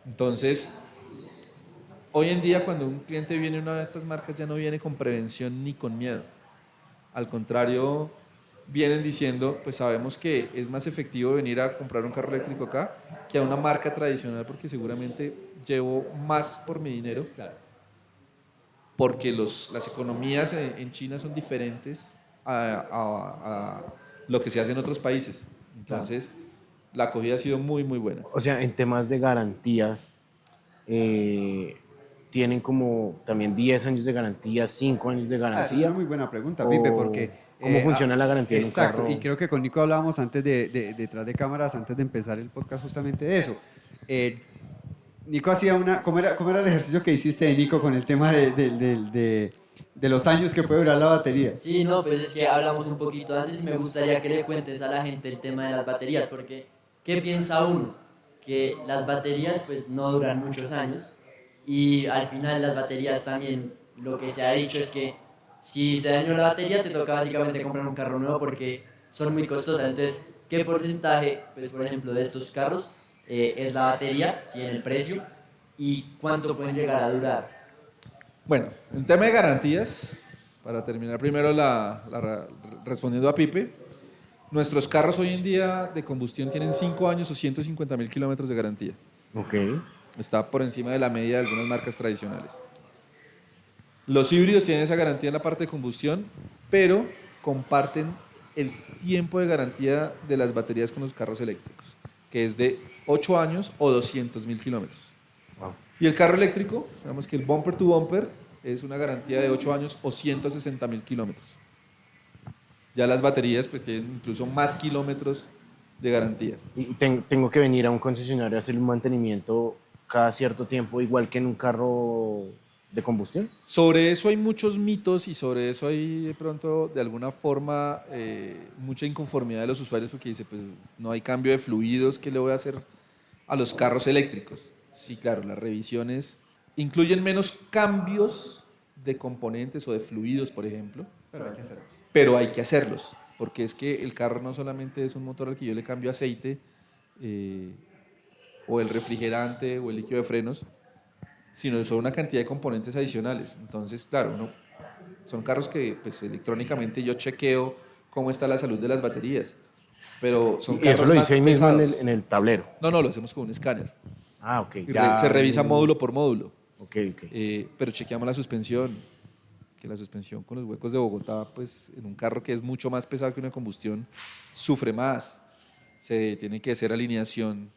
Entonces, hoy en día cuando un cliente viene a una de estas marcas ya no viene con prevención ni con miedo. Al contrario, vienen diciendo, pues sabemos que es más efectivo venir a comprar un carro eléctrico acá que a una marca tradicional, porque seguramente llevo más por mi dinero. Claro. Porque las economías en China son diferentes a lo que se hace en otros países. Entonces, la acogida ha sido muy, muy buena. O sea, en temas de garantías, tienen como también 10 años de garantía, 5 años de Esa es garantía. una muy buena pregunta, O Pipe, porque... ¿cómo funciona la garantía de un exacto, carro? y creo que con Nico hablábamos antes detrás de cámaras, antes de empezar el podcast, justamente de eso. Nico hacía una... ¿Cómo era el ejercicio que hiciste de Nico con el tema de los años que puede durar la batería? Sí, no, pues es que hablamos un poquito antes y me gustaría que le cuentes a la gente el tema de las baterías, porque ¿qué piensa uno? Que las baterías pues no duran muchos años y al final las baterías también, lo que se ha dicho es que si se dañó la batería te toca básicamente comprar un carro nuevo porque son muy costosas. Entonces, ¿qué porcentaje, pues por ejemplo, de estos carros es la batería, si en el precio, y cuánto pueden llegar a durar? Bueno, en tema de garantías, para terminar primero respondiendo a Pipe, nuestros carros hoy en día de combustión tienen 5 años o 150.000 kilómetros de garantía. Ok. Está por encima de la media de algunas marcas tradicionales. Los híbridos tienen esa garantía en la parte de combustión, pero comparten el tiempo de garantía de las baterías con los carros eléctricos, que es de 8 años o 200.000 kilómetros. Wow. Y el carro eléctrico, digamos que el bumper to bumper es una garantía de 8 años o 160.000 kilómetros. Ya las baterías pues tienen incluso más kilómetros de garantía. Y tengo que venir a un concesionario a hacer un mantenimiento cada cierto tiempo, igual que en un carro de combustión. Sobre eso hay muchos mitos y sobre eso hay de pronto de alguna forma mucha inconformidad de los usuarios, porque dice, pues no hay cambio de fluidos, ¿qué le voy a hacer a los carros eléctricos? Sí, claro, las revisiones incluyen menos cambios de componentes o de fluidos, por ejemplo, pero hay que hacerlos, porque es que el carro no solamente es un motor al que yo le cambio aceite o el refrigerante o el líquido de frenos, sino son una cantidad de componentes adicionales. Entonces, claro, son carros que pues, electrónicamente yo chequeo cómo está la salud de las baterías, pero son Y carros eso lo más hice ahí mismo pesados. en el tablero. No, lo hacemos con un escáner. Ah, ok. Y se revisa módulo por módulo. Ok, ok. Pero chequeamos la suspensión, que la suspensión con los huecos de Bogotá, pues en un carro que es mucho más pesado que una combustión, sufre más. Se tiene que hacer alineación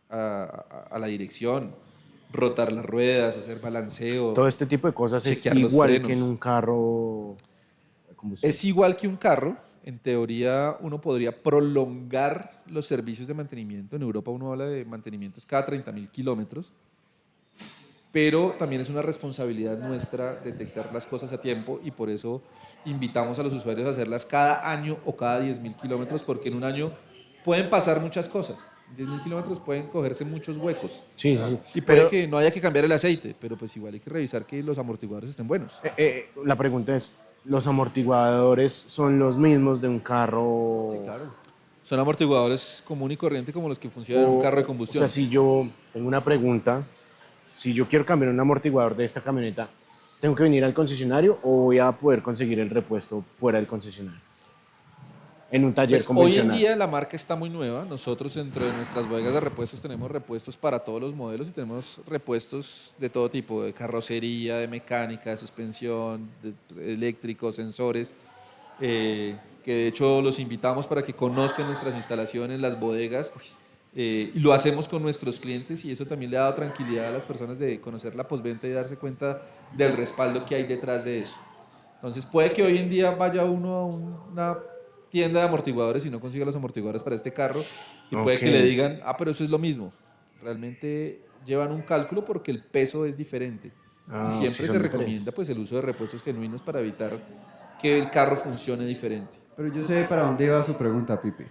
a la dirección. rotar las ruedas, hacer balanceo. Todo este tipo de cosas es chequear los igual frenos. que en un carro de combustión. Es igual que un carro. En teoría, uno podría prolongar los servicios de mantenimiento. En Europa uno habla de mantenimientos cada 30.000 kilómetros. Pero también es una responsabilidad nuestra detectar las cosas a tiempo y por eso invitamos a los usuarios a hacerlas cada año o cada 10.000 kilómetros, porque en un año pueden pasar muchas cosas. En 10.000 kilómetros pueden cogerse muchos huecos. Sí, sí. Y puede que no haya que cambiar el aceite, pero pues igual hay que revisar que los amortiguadores estén buenos. La pregunta es, ¿los amortiguadores son los mismos de un carro? Sí, claro. Son amortiguadores común y corriente como los que funcionan en un carro de combustión. O sea, si yo tengo una pregunta, si yo quiero cambiar un amortiguador de esta camioneta, ¿tengo que venir al concesionario o voy a poder conseguir el repuesto fuera del concesionario? En un taller Pues hoy en convencional. día la marca está muy nueva. Nosotros dentro de nuestras bodegas de repuestos tenemos repuestos para todos los modelos y tenemos repuestos de todo tipo, de carrocería, de mecánica, de suspensión, de eléctricos, sensores, que de hecho los invitamos para que conozcan nuestras instalaciones, las bodegas, y lo hacemos con nuestros clientes y eso también le ha dado tranquilidad a las personas de conocer la postventa y darse cuenta del respaldo que hay detrás de eso. Entonces puede que hoy en día vaya uno a una tienda de amortiguadores y no consiga los amortiguadores para este carro y puede que le digan, pero eso es lo mismo. Realmente llevan un cálculo porque el peso es diferente. Y siempre se recomienda pues, el uso de repuestos genuinos para evitar que el carro funcione diferente. Pero yo sé para dónde iba su pregunta, Pipe.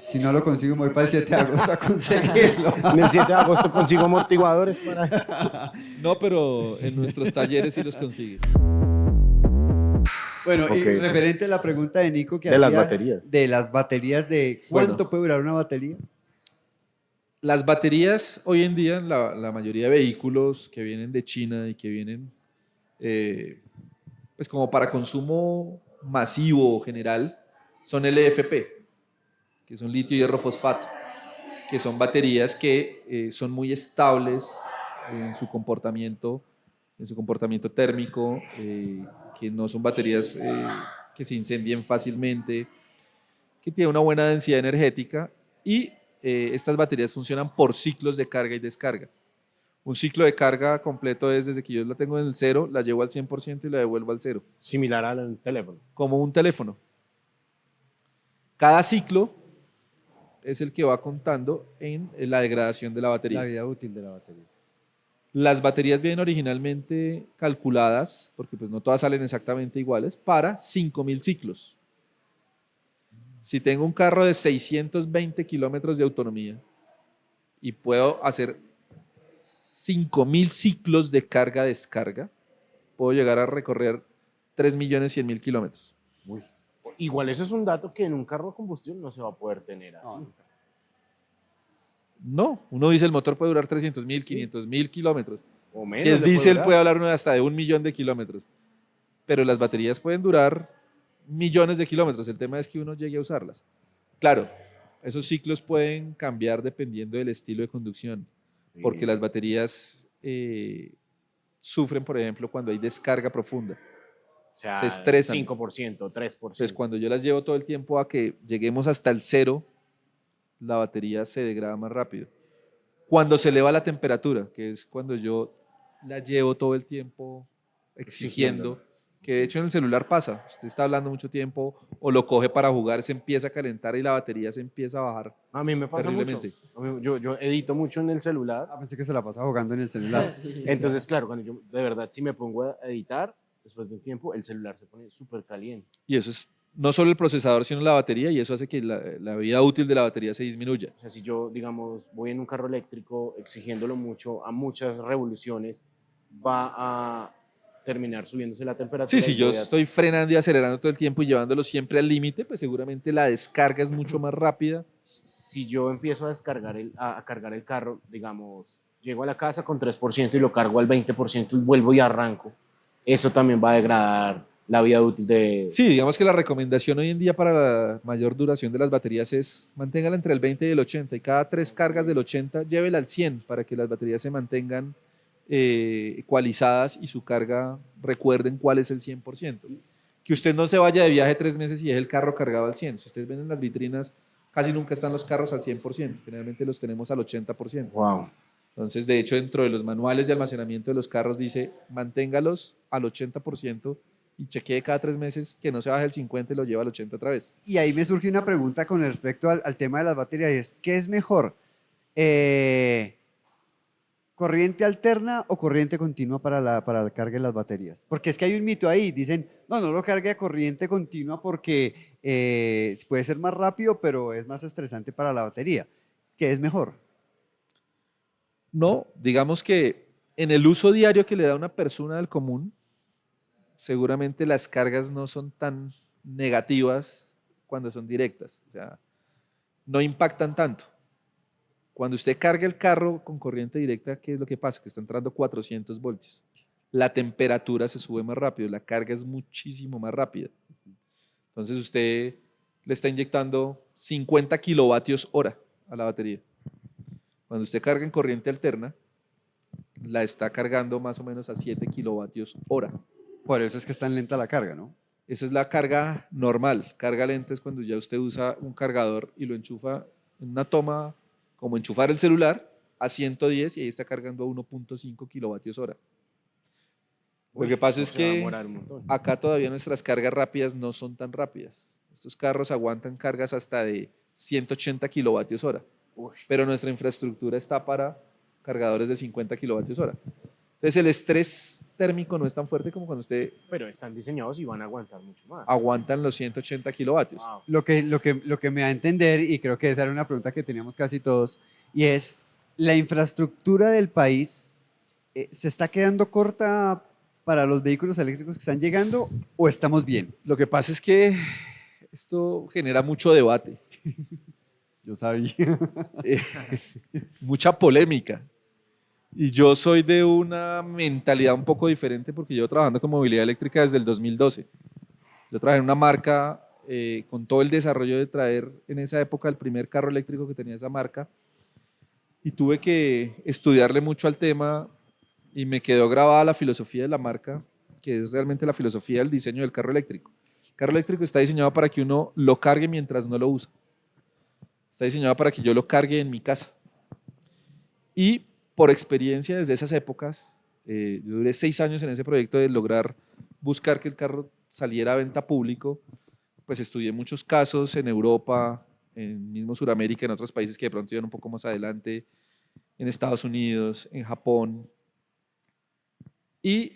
Si no lo consigo, me voy para el 7 de agosto a conseguirlo. En el 7 de agosto consigo amortiguadores para... No, pero en nuestros talleres sí los consigue. Bueno, y Ok. referente a la pregunta de Nico que De las hacía baterías. de las baterías, de cuánto Bueno. puede durar una batería. Las baterías hoy en día, la mayoría de vehículos que vienen de China y que vienen pues como para consumo masivo o general, son LFP, que son litio hierro fosfato, que son baterías que son muy estables en su comportamiento térmico, que no son baterías que se incendien fácilmente, que tienen una buena densidad energética y estas baterías funcionan por ciclos de carga y descarga. Un ciclo de carga completo es desde que yo la tengo en el 0, la llevo al 100% y la devuelvo al 0. Similar al teléfono. Como un teléfono. Cada ciclo es el que va contando en la degradación de la batería. La vida útil de la batería. Las baterías vienen originalmente calculadas, porque pues no todas salen exactamente iguales, para 5.000 ciclos. Si tengo un carro de 620 kilómetros de autonomía y puedo hacer 5.000 ciclos de carga-descarga, puedo llegar a recorrer 3.100.000 kilómetros. Uy. Igual eso es un dato que en un carro de combustión no se va a poder tener así. No, uno dice el motor puede durar 300.000, 500.000 kilómetros. O menos Si es le puede diésel durar. puede hablar uno de hasta de 1.000.000 de kilómetros. Pero las baterías pueden durar millones de kilómetros. El tema es que uno llegue a usarlas. Claro, esos ciclos pueden cambiar dependiendo del estilo de conducción. Sí. Porque las baterías sufren, por ejemplo, cuando hay descarga profunda. O sea, se estresan. 5%, 3%. Entonces, cuando yo las llevo todo el tiempo a que lleguemos hasta el 0, la batería se degrada más rápido. Cuando se eleva la temperatura, que es cuando yo la llevo todo el tiempo exigiendo, que de hecho en el celular pasa, usted está hablando mucho tiempo o lo coge para jugar, se empieza a calentar y la batería se empieza a bajar. A mí me pasa mucho. terriblemente. A mí- yo edito mucho en el celular. Ah, pensé que se la pasaba jugando en el celular. Sí. Entonces, claro, cuando yo de verdad si me pongo a editar, después de un tiempo, el celular se pone súper caliente. Y eso es no solo el procesador, sino la batería, y eso hace que la vida útil de la batería se disminuya. O sea, si yo, digamos, voy en un carro eléctrico exigiéndolo mucho, a muchas revoluciones, va a terminar subiéndose la temperatura. Sí, si y yo voy a- estoy frenando y acelerando todo el tiempo y llevándolo siempre al límite, pues seguramente la descarga es mucho más rápida. Si yo empiezo a descargar a cargar el carro, digamos, llego a la casa con 3% y lo cargo al 20% y vuelvo y arranco, eso también va a degradar la vida útil de... Sí, digamos que la recomendación hoy en día para la mayor duración de las baterías es manténgala entre el 20 y el 80 y cada 3 cargas del 80 llévela al 100 para que las baterías se mantengan ecualizadas y su carga recuerden cuál es el 100%. Que usted no se vaya de viaje 3 meses y deje el carro cargado al 100. Si ustedes ven en las vitrinas, casi nunca están los carros al 100%, generalmente los tenemos al 80%. Wow. Entonces, de hecho, dentro de los manuales de almacenamiento de los carros dice, manténgalos al 80% y chequee cada 3 meses que no se baje el 50 y lo lleva al 80 otra vez. Y ahí me surge una pregunta con respecto al tema de las baterías, y es, ¿qué es mejor? Eh, ¿Corriente alterna o corriente continua para la carga de las baterías? Porque es que hay un mito ahí, dicen, no lo cargue a corriente continua porque puede ser más rápido, pero es más estresante para la batería. ¿Qué es mejor? No, digamos que en el uso diario que le da una persona del común, seguramente las cargas no son tan negativas cuando son directas, o sea, no impactan tanto. Cuando usted carga el carro con corriente directa, ¿qué es lo que pasa? Que está entrando 400 voltios. La temperatura se sube más rápido, la carga es muchísimo más rápida. Entonces usted le está inyectando 50 kilovatios hora a la batería. Cuando usted carga en corriente alterna, la está cargando más o menos a 7 kilovatios hora. Por eso es que es tan lenta la carga, ¿no? Esa es la carga normal. Carga lenta es cuando ya usted usa un cargador y lo enchufa en una toma, como enchufar el celular, a 110 y ahí está cargando a 1.5 kilovatios hora. Lo que pasa es Se va a que demorar un montón. acá todavía nuestras cargas rápidas no son tan rápidas. Estos carros aguantan cargas hasta de 180 kilovatios hora, Uy, pero nuestra infraestructura está para cargadores de 50 kilovatios hora. Entonces el estrés térmico no es tan fuerte como cuando usted pero están diseñados y van a aguantar mucho más. aguantan los 180 kilovatios. Wow. Lo que me da a entender, y creo que esa era una pregunta que teníamos casi todos, y es, ¿la infraestructura del país se está quedando corta para los vehículos eléctricos que están llegando o estamos bien? Lo que pasa es que esto genera mucho debate, Yo sabía. mucha polémica. Y yo soy de una mentalidad un poco diferente porque llevo trabajando con movilidad eléctrica desde el 2012. Yo trabajé en una marca con todo el desarrollo de traer en esa época el primer carro eléctrico que tenía esa marca y tuve que estudiarle mucho al tema y me quedó grabada la filosofía de la marca, que es realmente la filosofía del diseño del carro eléctrico. El carro eléctrico está diseñado para que uno lo cargue mientras no lo usa. Está diseñado para que yo lo cargue en mi casa. Y por experiencia desde esas épocas, yo duré 6 años en ese proyecto de lograr buscar que el carro saliera a venta público, pues estudié muchos casos en Europa, en mismo Sudamérica, en otros países que de pronto iban un poco más adelante, en Estados Unidos, en Japón, y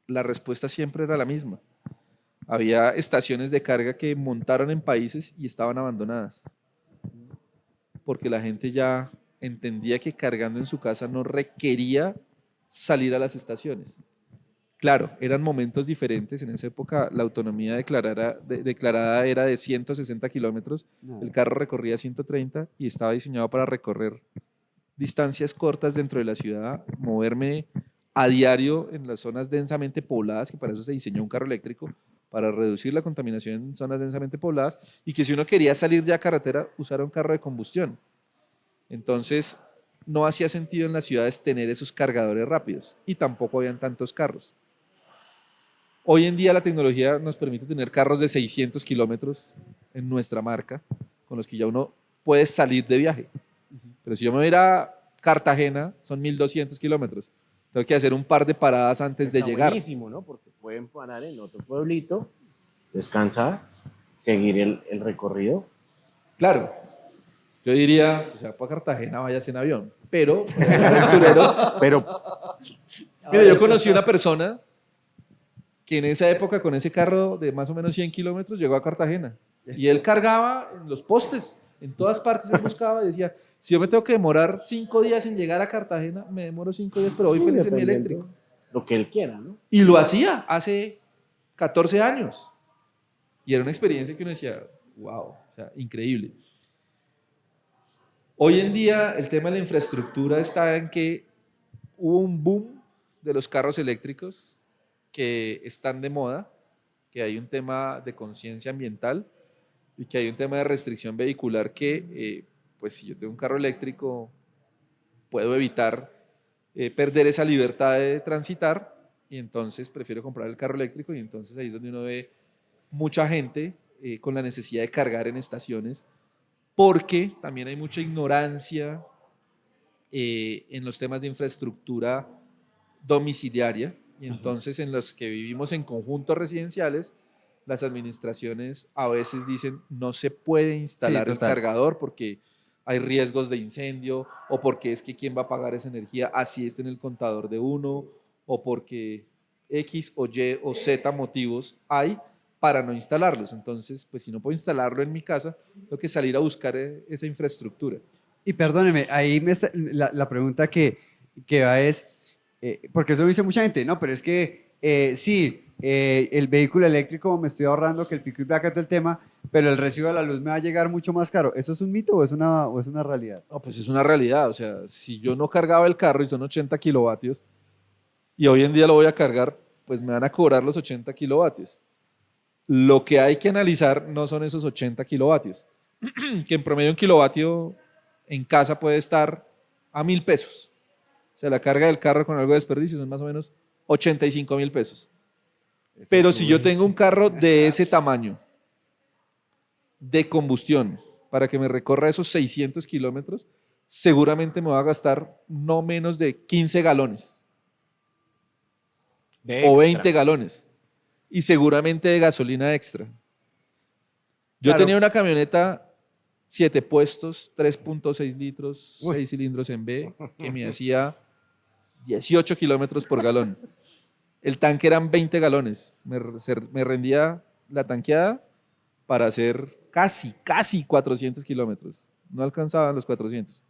la respuesta siempre era la misma. Había estaciones de carga que montaron en países y estaban abandonadas, porque la gente ya entendía que cargando en su casa no requería salir a las estaciones. Claro, eran momentos diferentes. En esa época la autonomía declarada era de 160 kilómetros. El carro recorría 130 y estaba diseñado para recorrer distancias cortas dentro de la ciudad, moverme a diario en las zonas densamente pobladas, que para eso se diseñó un carro eléctrico, para reducir la contaminación en zonas densamente pobladas, y que si uno quería salir ya a carretera, usara un carro de combustión. Entonces, no hacía sentido en las ciudades tener esos cargadores rápidos y tampoco habían tantos carros. Hoy en día la tecnología nos permite tener carros de 600 kilómetros en nuestra marca, con los que ya uno puede salir de viaje. Pero si yo me voy a ir a Cartagena, son 1.200 kilómetros. Tengo que hacer un par de paradas antes de Está llegar. buenísimo, ¿no? Porque pueden parar en otro pueblito, descansar, seguir el recorrido. Claro, yo diría, o sea, para Cartagena váyase en avión, pero aventureros. Pero Mira, yo conocí una persona que en esa época con ese carro de más o menos 100 kilómetros llegó a Cartagena y él cargaba en los postes, en todas partes él buscaba y decía, si yo me tengo que demorar 5 días en llegar a Cartagena, me demoro 5 días, pero voy feliz en mi eléctrico. lo que él quiera, ¿no? Y lo hacía hace 14 años. Y era una experiencia que uno decía, wow, o sea, increíble. Hoy en día el tema de la infraestructura está en que hubo un boom de los carros eléctricos que están de moda, que hay un tema de conciencia ambiental y que hay un tema de restricción vehicular que, pues si yo tengo un carro eléctrico, puedo evitar perder esa libertad de transitar y entonces prefiero comprar el carro eléctrico y entonces ahí es donde uno ve mucha gente con la necesidad de cargar en estaciones porque también hay mucha ignorancia en los temas de infraestructura domiciliaria, y entonces en los que vivimos en conjuntos residenciales, las administraciones a veces dicen no se puede instalar el total. cargador porque hay riesgos de incendio, o porque es que quién va a pagar esa energía así esté en el contador de uno, o porque X o Y o Z motivos hay para no instalarlos. Entonces, pues si no puedo instalarlo en mi casa, tengo que salir a buscar esa infraestructura. Y perdóneme, ahí la pregunta que va es, porque eso dice mucha gente, no, pero es que sí, el vehículo eléctrico me estoy ahorrando que el pico y placa todo el tema, pero el recibo de la luz me va a llegar mucho más caro. ¿Eso es un mito o es una realidad? No, pues es una realidad. O sea, si yo no cargaba el carro y son 80 kilovatios, y hoy en día lo voy a cargar, pues me van a cobrar los 80 kilovatios. Lo que hay que analizar no son esos 80 kilovatios, que en promedio un kilovatio en casa puede estar a 1.000 pesos. O sea, la carga del carro con algo de desperdicio son más o menos 85.000 pesos. Pero si yo tengo un carro de ese tamaño, de combustión, para que me recorra esos 600 kilómetros, seguramente me va a gastar no menos de 15 galones o 20 galones. Y seguramente de gasolina extra. Yo Claro. tenía una camioneta 7 puestos, 3.6 litros, 6 cilindros en B, que me hacía 18 kilómetros por galón. El tanque eran 20 galones. Me rendía la tanqueada para hacer casi 400 kilómetros. No alcanzaban los 400.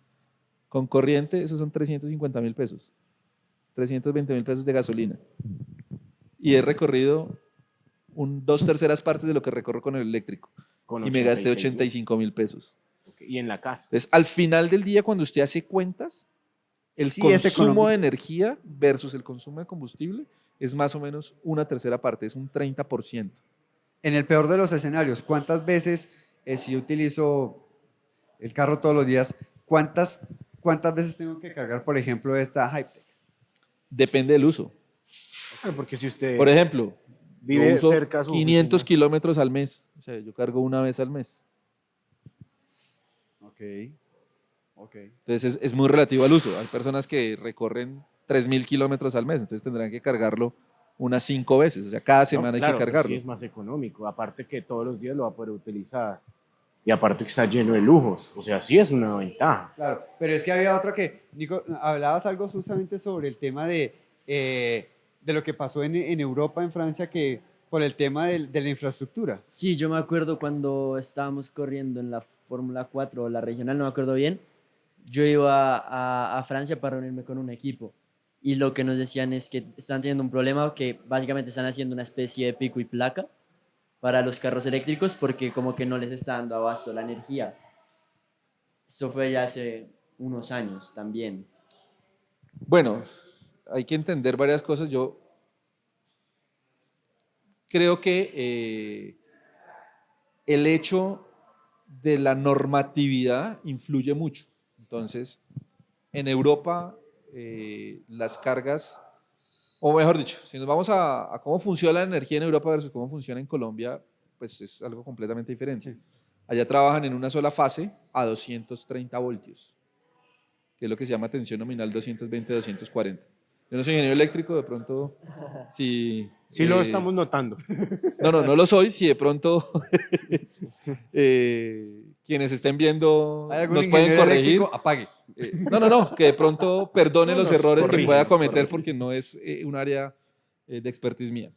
Con corriente, esos son 350.000 pesos. 320.000 pesos de gasolina. Y he recorrido 2/3 partes de lo que recorro con el eléctrico. Con Y me gasté 86.000. 85.000 pesos. Okay. Y en la casa. Entonces, al final del día, cuando usted hace cuentas, el Sí, es consumo económico. de energía versus el consumo de combustible es más o menos 1/3 parte, es un 30%. En el peor de los escenarios, ¿cuántas veces, si yo utilizo el carro todos los días, cuántas veces tengo que cargar, por ejemplo, esta Hypetech? Depende del uso. Porque si usted Por ejemplo, vive yo uso cerca a su 500 oficina. kilómetros al mes. O sea, yo cargo una vez al mes. Ok. Entonces es muy relativo al uso. Hay personas que recorren 3.000 kilómetros al mes, entonces tendrán que cargarlo unas 5 veces. O sea, cada semana No, hay claro, que pues cargarlo. sí es más económico. Aparte que todos los días lo va a poder utilizar. Y aparte que está lleno de lujos. O sea, sí es una ventaja. Claro, pero es que había otro que, Nico, hablabas algo justamente sobre el tema de lo que pasó en Europa, en Francia, que por el tema de la infraestructura. Sí, yo me acuerdo cuando estábamos corriendo en la Fórmula 4 o la regional, no me acuerdo bien. Yo iba a Francia para reunirme con un equipo y lo que nos decían es que están teniendo un problema, que básicamente están haciendo una especie de pico y placa para los carros eléctricos porque como que no les está dando abasto la energía. Esto fue ya hace unos años también. Bueno, hay que entender varias cosas. Yo creo que el hecho de la normatividad influye mucho. Entonces, en Europa, las cargas, o mejor dicho, si nos vamos a cómo funciona la energía en Europa versus cómo funciona en Colombia, pues es algo completamente diferente. Sí. Allá trabajan en una sola fase a 230 voltios, que es lo que se llama tensión nominal 220-240. Yo no soy ingeniero eléctrico, de pronto, si... Sí lo estamos notando. No lo soy. Si de pronto quienes estén viendo ¿Hay algún nos pueden ingeniero corregir. eléctrico? Apague. No, que de pronto perdone No, los nos errores que corrigen, pueda nos cometer corrigen. porque no es un área de expertise mía.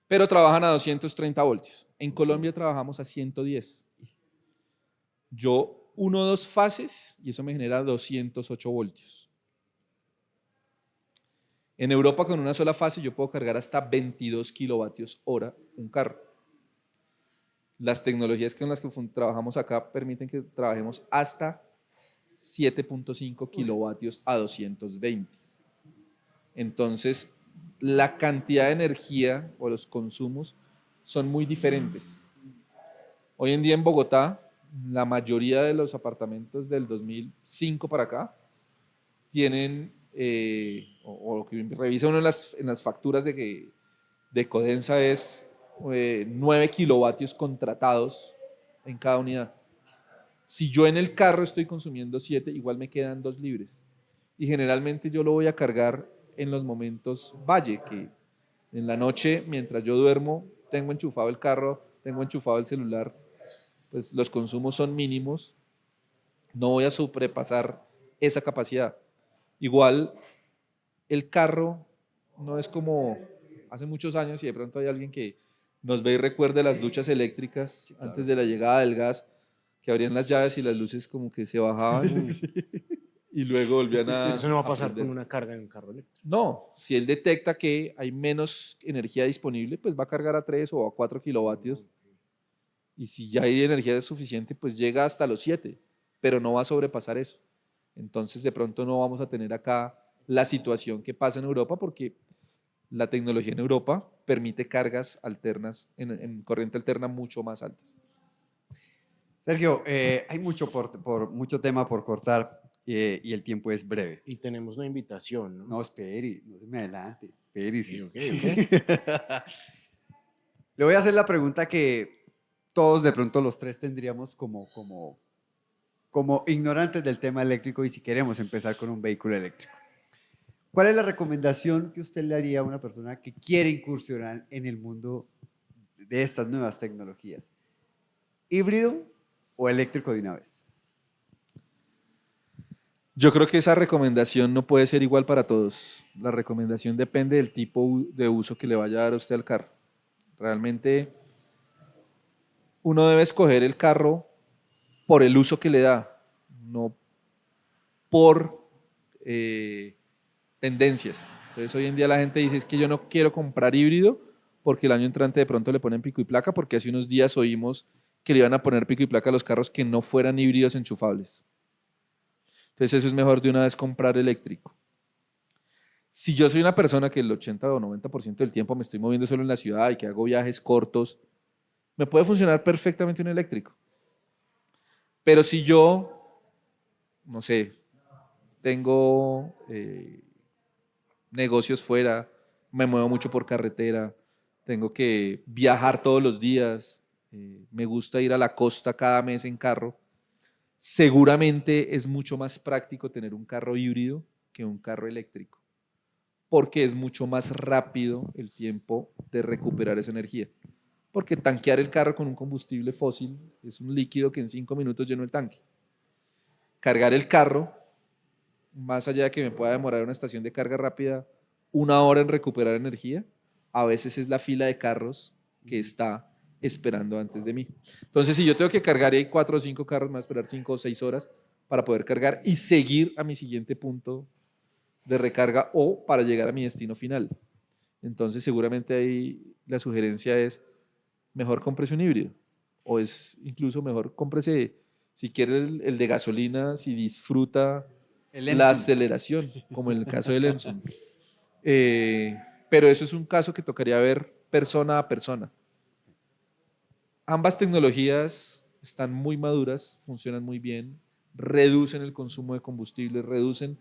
Pero trabajan a 230 voltios. En Colombia trabajamos a 110. Yo 1 o 2 fases y eso me genera 208 voltios. En Europa con una sola fase yo puedo cargar hasta 22 kilovatios hora un carro. Las tecnologías con las que trabajamos acá permiten que trabajemos hasta 7.5 kilovatios a 220. Entonces, la cantidad de energía o los consumos son muy diferentes. Hoy en día en Bogotá, la mayoría de los apartamentos del 2005 para acá tienen, o lo que revisa uno en las facturas de Codensa es 9 kilovatios contratados en cada unidad. Si yo en el carro estoy consumiendo 7, igual me quedan 2 libres. y generalmente yo lo voy a cargar en los momentos valle, que en la noche, mientras yo duermo, tengo enchufado el carro, tengo enchufado el celular, pues los consumos son mínimos, no voy a sobrepasar esa capacidad. Igual, el carro no es como hace muchos años, y de pronto hay alguien que nos ve y recuerde las duchas eléctricas Sí, claro. antes de la llegada del gas, que abrían las llaves y las luces como que se bajaban y luego volvían a Eso no va a pasar prender. con una carga en un carro eléctrico. No, si él detecta que hay menos energía disponible, pues va a cargar a 3 o a 4 kilovatios. Y si ya hay energía suficiente, pues llega hasta los 7, pero no va a sobrepasar eso. Entonces, de pronto no vamos a tener acá la situación que pasa en Europa, porque la tecnología en Europa permite cargas alternas, en corriente alterna mucho más altas. Sergio, hay mucho tema por cortar y el tiempo es breve. Y tenemos una invitación, ¿no? No, espere, no se me adelante, espere. Sí. Ok. Le voy a hacer la pregunta que todos de pronto los tres tendríamos como ignorantes del tema eléctrico y si queremos empezar con un vehículo eléctrico. ¿Cuál es la recomendación que usted le haría a una persona que quiere incursionar en el mundo de estas nuevas tecnologías? ¿Híbrido o eléctrico de una vez? Yo creo que esa recomendación no puede ser igual para todos. La recomendación depende del tipo de uso que le vaya a dar a usted al carro. Realmente uno debe escoger el carro por el uso que le da, no por tendencias. Entonces hoy en día la gente dice, es que yo no quiero comprar híbrido porque el año entrante de pronto le ponen pico y placa, porque hace unos días oímos que le iban a poner pico y placa a los carros que no fueran híbridos enchufables. Entonces eso es mejor de una vez comprar eléctrico. Si yo soy una persona que el 80 o 90% del tiempo me estoy moviendo solo en la ciudad y que hago viajes cortos, me puede funcionar perfectamente un eléctrico. Pero si yo, no sé, tengo negocios fuera, me muevo mucho por carretera, tengo que viajar todos los días, me gusta ir a la costa cada mes en carro, seguramente es mucho más práctico tener un carro híbrido que un carro eléctrico, porque es mucho más rápido el tiempo de recuperar esa energía. Porque tanquear el carro con un combustible fósil es un líquido que en 5 minutos lleno el tanque. Cargar el carro, más allá de que me pueda demorar una estación de carga rápida 1 hora en recuperar energía, a veces es la fila de carros que está esperando antes de mí. Entonces, si yo tengo que cargar y hay 4 o 5 carros, me voy a esperar 5 o 6 horas para poder cargar y seguir a mi siguiente punto de recarga o para llegar a mi destino final. Entonces, seguramente ahí la sugerencia es, mejor cómprese un híbrido, o es incluso mejor cómprese, si quiere el de gasolina, si disfruta la aceleración, como en el caso del Enson. Pero eso es un caso que tocaría ver persona a persona. Ambas tecnologías están muy maduras, funcionan muy bien, reducen el consumo de combustible, reducen,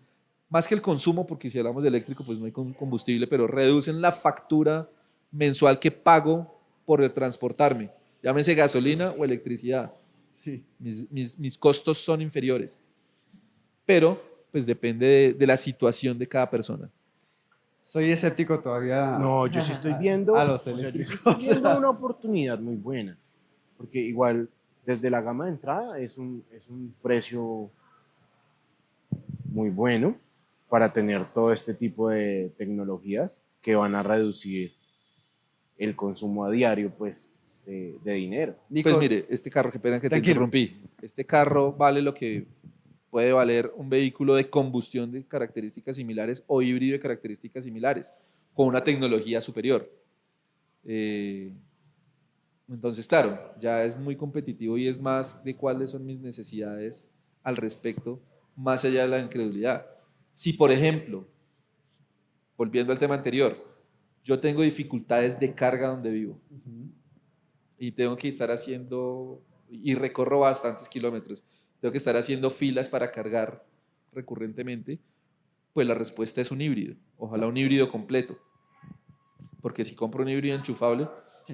más que el consumo, porque si hablamos de eléctrico, pues no hay combustible, pero reducen la factura mensual que pago por transportarme, llámese gasolina o electricidad. Sí. Mis costos son inferiores, pero pues depende de la situación de cada persona. Soy escéptico todavía. No, yo sí estoy viendo, A los yo sí eléctricos. estoy viendo una oportunidad muy buena, porque igual desde la gama de entrada es un precio muy bueno para tener todo este tipo de tecnologías que van a reducir el consumo a diario, pues, de dinero. Nico, Pues mire, este carro, qué pena que te Tranquilo. interrumpí, este carro vale lo que puede valer un vehículo de combustión de características similares o híbrido de características similares, con una tecnología superior. Entonces, claro, ya es muy competitivo y es más de cuáles son mis necesidades al respecto, más allá de la incredulidad. Si, por ejemplo, volviendo al tema anterior, yo tengo dificultades de carga donde vivo y tengo que estar haciendo, y recorro bastantes kilómetros, tengo que estar haciendo filas para cargar recurrentemente, pues la respuesta es un híbrido, ojalá un híbrido completo, porque si compro un híbrido enchufable,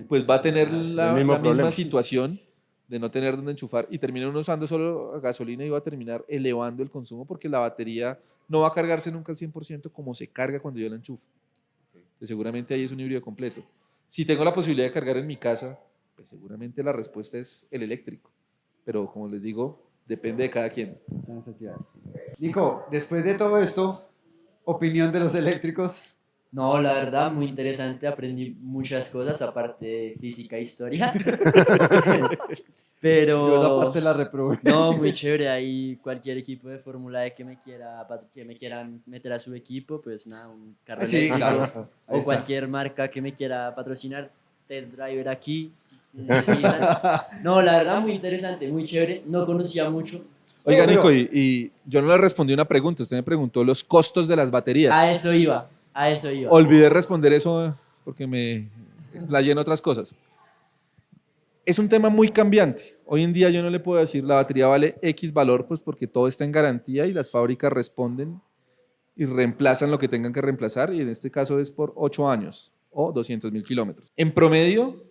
pues va a tener la mismo misma problema. situación de no tener dónde enchufar y termina uno usando solo gasolina y va a terminar elevando el consumo porque la batería no va a cargarse nunca al 100% como se carga cuando yo la enchufo. Entonces, seguramente ahí es un híbrido completo. Si tengo la posibilidad de cargar en mi casa, pues seguramente la respuesta es el eléctrico. Pero como les digo, depende de cada quien. Nico, después de todo esto, opinión de los eléctricos. No, la verdad, muy interesante. Aprendí muchas cosas, aparte de física e historia. Yo esa Pero parte la reprobé. no, muy chévere. Ahí cualquier equipo de Fórmula E que me quieran meter a su equipo, pues nada, un carro Sí, eléctrico. claro. Ahí O está. cualquier marca que me quiera patrocinar, Test Driver aquí. Si necesitan. No, la verdad, muy interesante, muy chévere. No conocía mucho. Oiga, Pero- Nico, y yo no le respondí una pregunta. Usted me preguntó los costos de las baterías. A eso iba, a eso iba. Olvidé responder eso porque me explayé en otras cosas. Es un tema muy cambiante. Hoy en día yo no le puedo decir la batería vale X valor, pues porque todo está en garantía y las fábricas responden y reemplazan lo que tengan que reemplazar, y en este caso es por 8 años o 200.000 kilómetros. En promedio,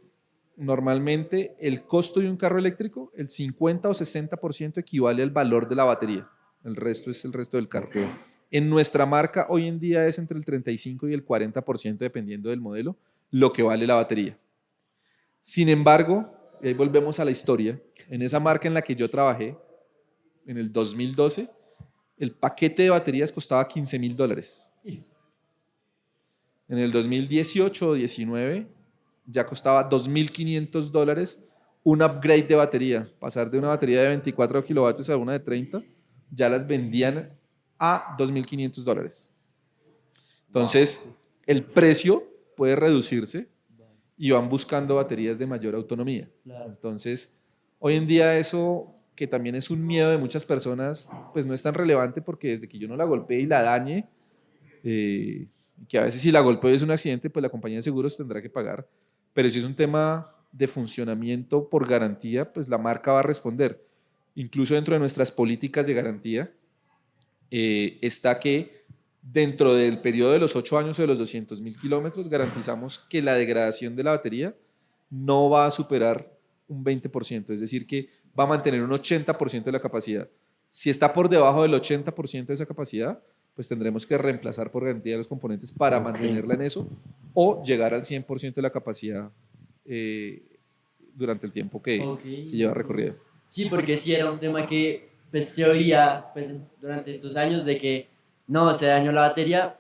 normalmente el costo de un carro eléctrico, el 50 o 60% equivale al valor de la batería. El resto es el resto del carro. Ok. En nuestra marca hoy en día es entre el 35 y el 40%, dependiendo del modelo, lo que vale la batería. Sin embargo, y ahí volvemos a la historia, en esa marca en la que yo trabajé, en el 2012, el paquete de baterías costaba $15.000. En el 2018 o 19 ya costaba $2.500 un upgrade de batería. Pasar de una batería de 24 kilovatios a una de 30, ya las vendían a $2.500. Entonces, el precio puede reducirse y van buscando baterías de mayor autonomía. Claro. Entonces, hoy en día eso, que también es un miedo de muchas personas, pues no es tan relevante porque desde que yo no la golpee y la dañe, que a veces si la golpeo y es un accidente, pues la compañía de seguros tendrá que pagar. Pero si es un tema de funcionamiento por garantía, pues la marca va a responder. Incluso dentro de nuestras políticas de garantía está que dentro del periodo de los 8 años o de los 200.000 kilómetros garantizamos que la degradación de la batería no va a superar un 20%, es decir, que va a mantener un 80% de la capacidad. Si está por debajo del 80% de esa capacidad, pues tendremos que reemplazar por garantía los componentes para mantenerla en eso o llegar al 100% de la capacidad durante el tiempo que lleva recorrido. Sí, porque sí era un tema que pues, se oía pues, durante estos años de que no, se dañó la batería,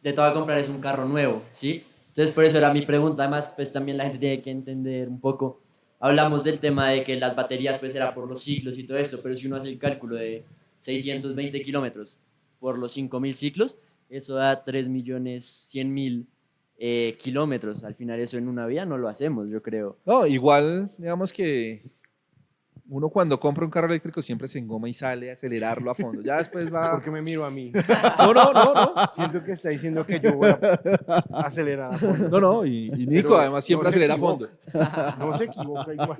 te toca comprar es un carro nuevo, ¿sí? Entonces por eso era mi pregunta. Además, pues también la gente tiene que entender un poco. Hablamos del tema de que las baterías pues era por los ciclos y todo esto, pero si uno hace el cálculo de 620 kilómetros por los 5.000 ciclos, eso da 3.100.000 kilómetros. Al final eso en una vida no lo hacemos, yo creo. No, igual, digamos que uno cuando compra un carro eléctrico siempre se engoma y sale a acelerarlo a fondo. Ya después va... ¿Por qué me miro a mí? No. Siento que está diciendo que yo voy a acelerar a fondo. No, y Nico Pero además siempre no se acelera a equivoca. fondo. No se equivoca igual.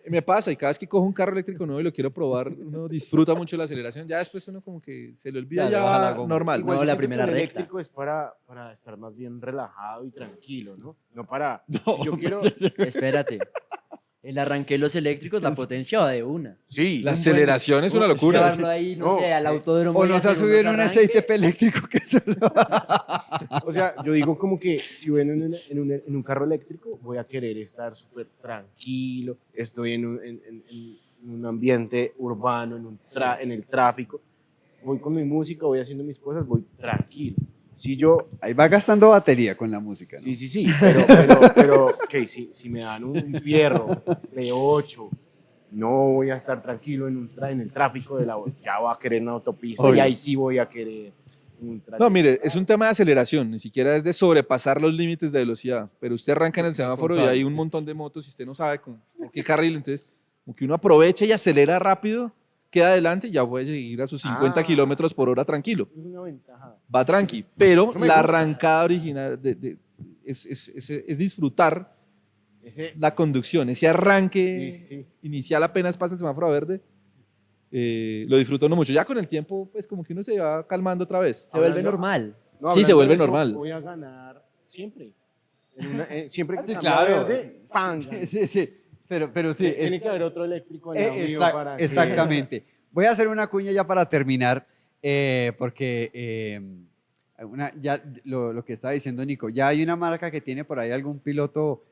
Me pasa, y cada vez que cojo un carro eléctrico nuevo y lo quiero probar, uno disfruta mucho la aceleración. Ya después uno como que se le olvida, Ya, ya le baja la va goma. normal. Igual No, yo la siento que primera el recta. eléctrico es para estar más bien relajado y tranquilo, ¿no? No para... si yo quiero... Espérate. El arranque de los eléctricos, la potencia va de una. Sí. La aceleración es una locura. Llevarlo ahí, no No, sé, al autódromo. O y nos ha hacer subido en unos un arranques. aceite eléctrico que solo... O sea, yo digo como que si voy en un carro eléctrico, voy a querer estar súper tranquilo, estoy en un ambiente urbano, en el tráfico, voy con mi música, voy haciendo mis cosas, voy tranquilo. Si yo, Ahí va gastando batería con la música, ¿no? sí, pero ok, si me dan un fierro de 8, no voy a estar tranquilo en el tráfico ya voy a querer una autopista Obvio. y ahí sí voy a querer un tráfico. No, mire, es un tema de aceleración, ni siquiera es de sobrepasar los límites de velocidad, pero usted arranca en el semáforo y hay un montón de motos y usted no sabe por qué carril, entonces como que uno aprovecha y acelera rápido, queda adelante y ya puede seguir a sus 50 kilómetros por hora tranquilo. Es una ventaja. Va tranqui, pero Eso me la gusta. arrancada original es disfrutar Ese, la conducción, ese arranque sí. inicial apenas pasa el semáforo verde, lo disfruto uno mucho. Ya con el tiempo, pues como que uno se va calmando otra vez. Se vuelve Hablando- normal. No, Sí, se hablando vuelve de eso, normal. Voy a ganar siempre. Siempre que Sí, cambia claro. verde, ¡pam! Sí. Pero sí. Tiene que haber otro eléctrico al lado mío para que- Exactamente. Voy a hacer una cuña ya para terminar, porque ya lo que estaba diciendo Nico, ya hay una marca que tiene por ahí algún piloto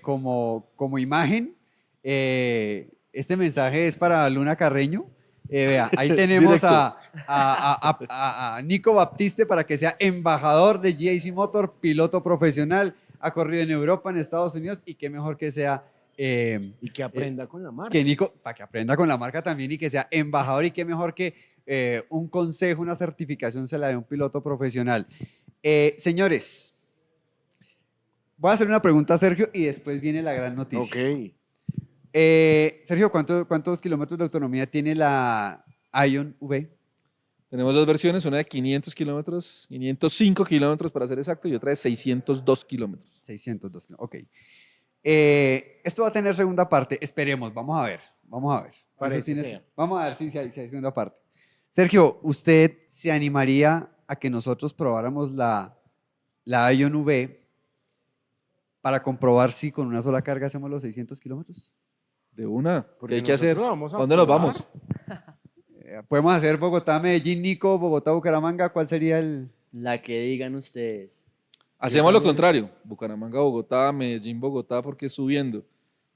como imagen. Este mensaje es para Luna Carreño. Vea, ahí tenemos a Nico Baptiste para que sea embajador de GAC Motor, piloto profesional, ha corrido en Europa, en Estados Unidos, y qué mejor que sea Y que aprenda con la marca. que Nico, para que aprenda con la marca también y que sea embajador, y qué mejor que un consejo, una certificación se la dé un piloto profesional. Señores, voy a hacer una pregunta a Sergio y después viene la gran noticia. Ok. Sergio, ¿cuántos kilómetros de autonomía tiene la Ion V? Tenemos dos versiones, una de 500 kilómetros, 505 kilómetros para ser exacto, y otra de 602 kilómetros. 602, ok. Esto va a tener segunda parte, esperemos, vamos a ver. Parece Eso ser. vamos a ver si hay segunda parte. Sergio, ¿usted se animaría a que nosotros probáramos la Ion V para comprobar si con una sola carga hacemos los 600 kilómetros? De una, Porque ¿qué hay que hacer? nosotros vamos a ¿Dónde nos probar. vamos? Podemos hacer Bogotá, Medellín, Nico, Bogotá, Bucaramanga. ¿Cuál sería el...? La que digan ustedes. Hacemos lo también. contrario, Bucaramanga, Bogotá, Medellín, Bogotá, porque es subiendo,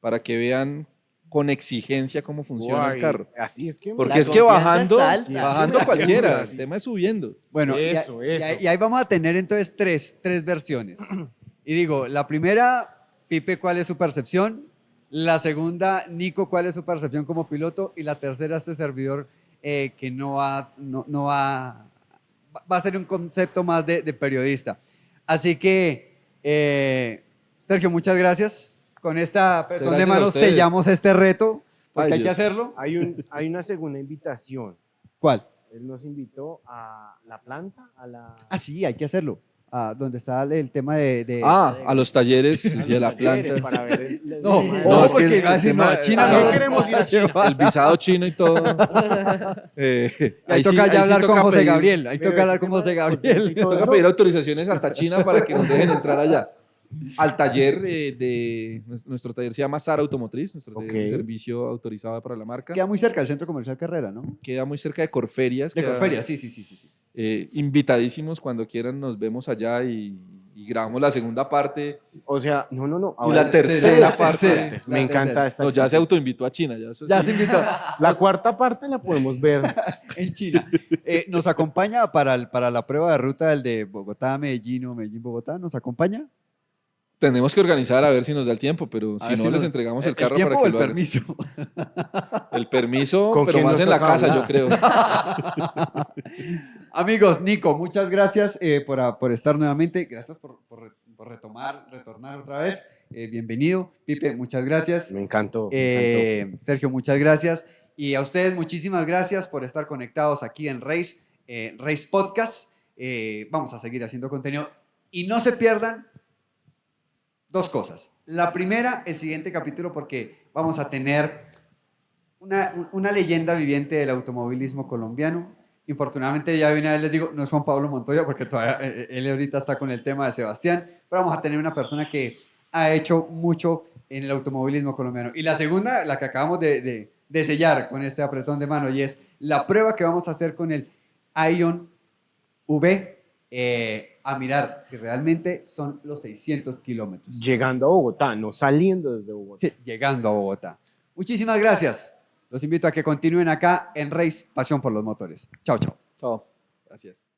para que vean con exigencia cómo funciona Guay, el carro. Así es que... Porque La es que confianza bajando, está alta. bajando cualquiera, Sí. el tema es subiendo. Bueno, Eso. y ahí vamos a tener entonces tres versiones. Y digo, la primera, Pipe, ¿cuál es su percepción? La segunda, Nico, ¿cuál es su percepción como piloto? Y la tercera, este servidor que va a ser un concepto más de periodista. Así que, Sergio, muchas gracias. Con esta apretón de gracias a manos ustedes. sellamos este reto, porque Ay, hay que Dios. hacerlo. Hay una segunda invitación. ¿Cuál? Él nos invitó a la planta, a la... Ah, sí, hay que hacerlo. Donde está el tema de A los talleres y a la talleres planta. para ver el No, tema de- no, ojo, es que porque el iba a decir, tema- no, a China no no queremos ir a China. El visado chino y todo. Ahí toca ya hablar con José Gabriel. Ahí Pero toca hablar ese con tema José de Gabriel. cosméticos, todo Toca eso, pedir autorizaciones hasta China para que nos dejen entrar allá. Al taller nuestro taller se llama Sara Automotriz, nuestro taller de Ok. servicio autorizado para la marca. Queda muy cerca del Centro Comercial Carrera, ¿no? Queda muy cerca de Corferias. De queda- Corferia, sí. Invitadísimos cuando quieran, nos vemos allá y grabamos la segunda parte. O sea, no. Y ahora- la tercera parte. tercera. Me encanta esta. No, ya se autoinvitó a China. Ya, eso Ya sí. se invitó La cuarta parte la podemos ver. en China. ¿Nos acompaña para la prueba de ruta del de Bogotá, Medellín o Medellín-Bogotá? ¿Nos acompaña? Tenemos que organizar a ver si nos da el tiempo, pero A si ver no, si les nos- entregamos el ¿El carro tiempo para o que el lo hagan. permiso? El permiso, ¿Con pero quién más nos en la toca casa, hablar? yo creo. Amigos, Nico, muchas gracias por estar nuevamente. Gracias por retornar otra vez. Bienvenido. Pipe, muchas gracias. Me encantó. me encantó. Sergio, muchas gracias. Y a ustedes, muchísimas gracias por estar conectados aquí en Race Podcast. Vamos a seguir haciendo contenido. Y no se pierdan dos cosas. La primera, el siguiente capítulo, porque vamos a tener una leyenda viviente del automovilismo colombiano. Infortunadamente, ya de una vez les digo, no es Juan Pablo Montoya, porque todavía él ahorita está con el tema de Sebastián, pero vamos a tener una persona que ha hecho mucho en el automovilismo colombiano. Y la segunda, la que acabamos de sellar con este apretón de mano, y es la prueba que vamos a hacer con el Ion V, a mirar si realmente son los 600 kilómetros. Llegando a Bogotá, no saliendo desde Bogotá. Sí, llegando a Bogotá. Muchísimas gracias. Los invito a que continúen acá en Race Pasión por los Motores. Chao, chao. Chao. Gracias.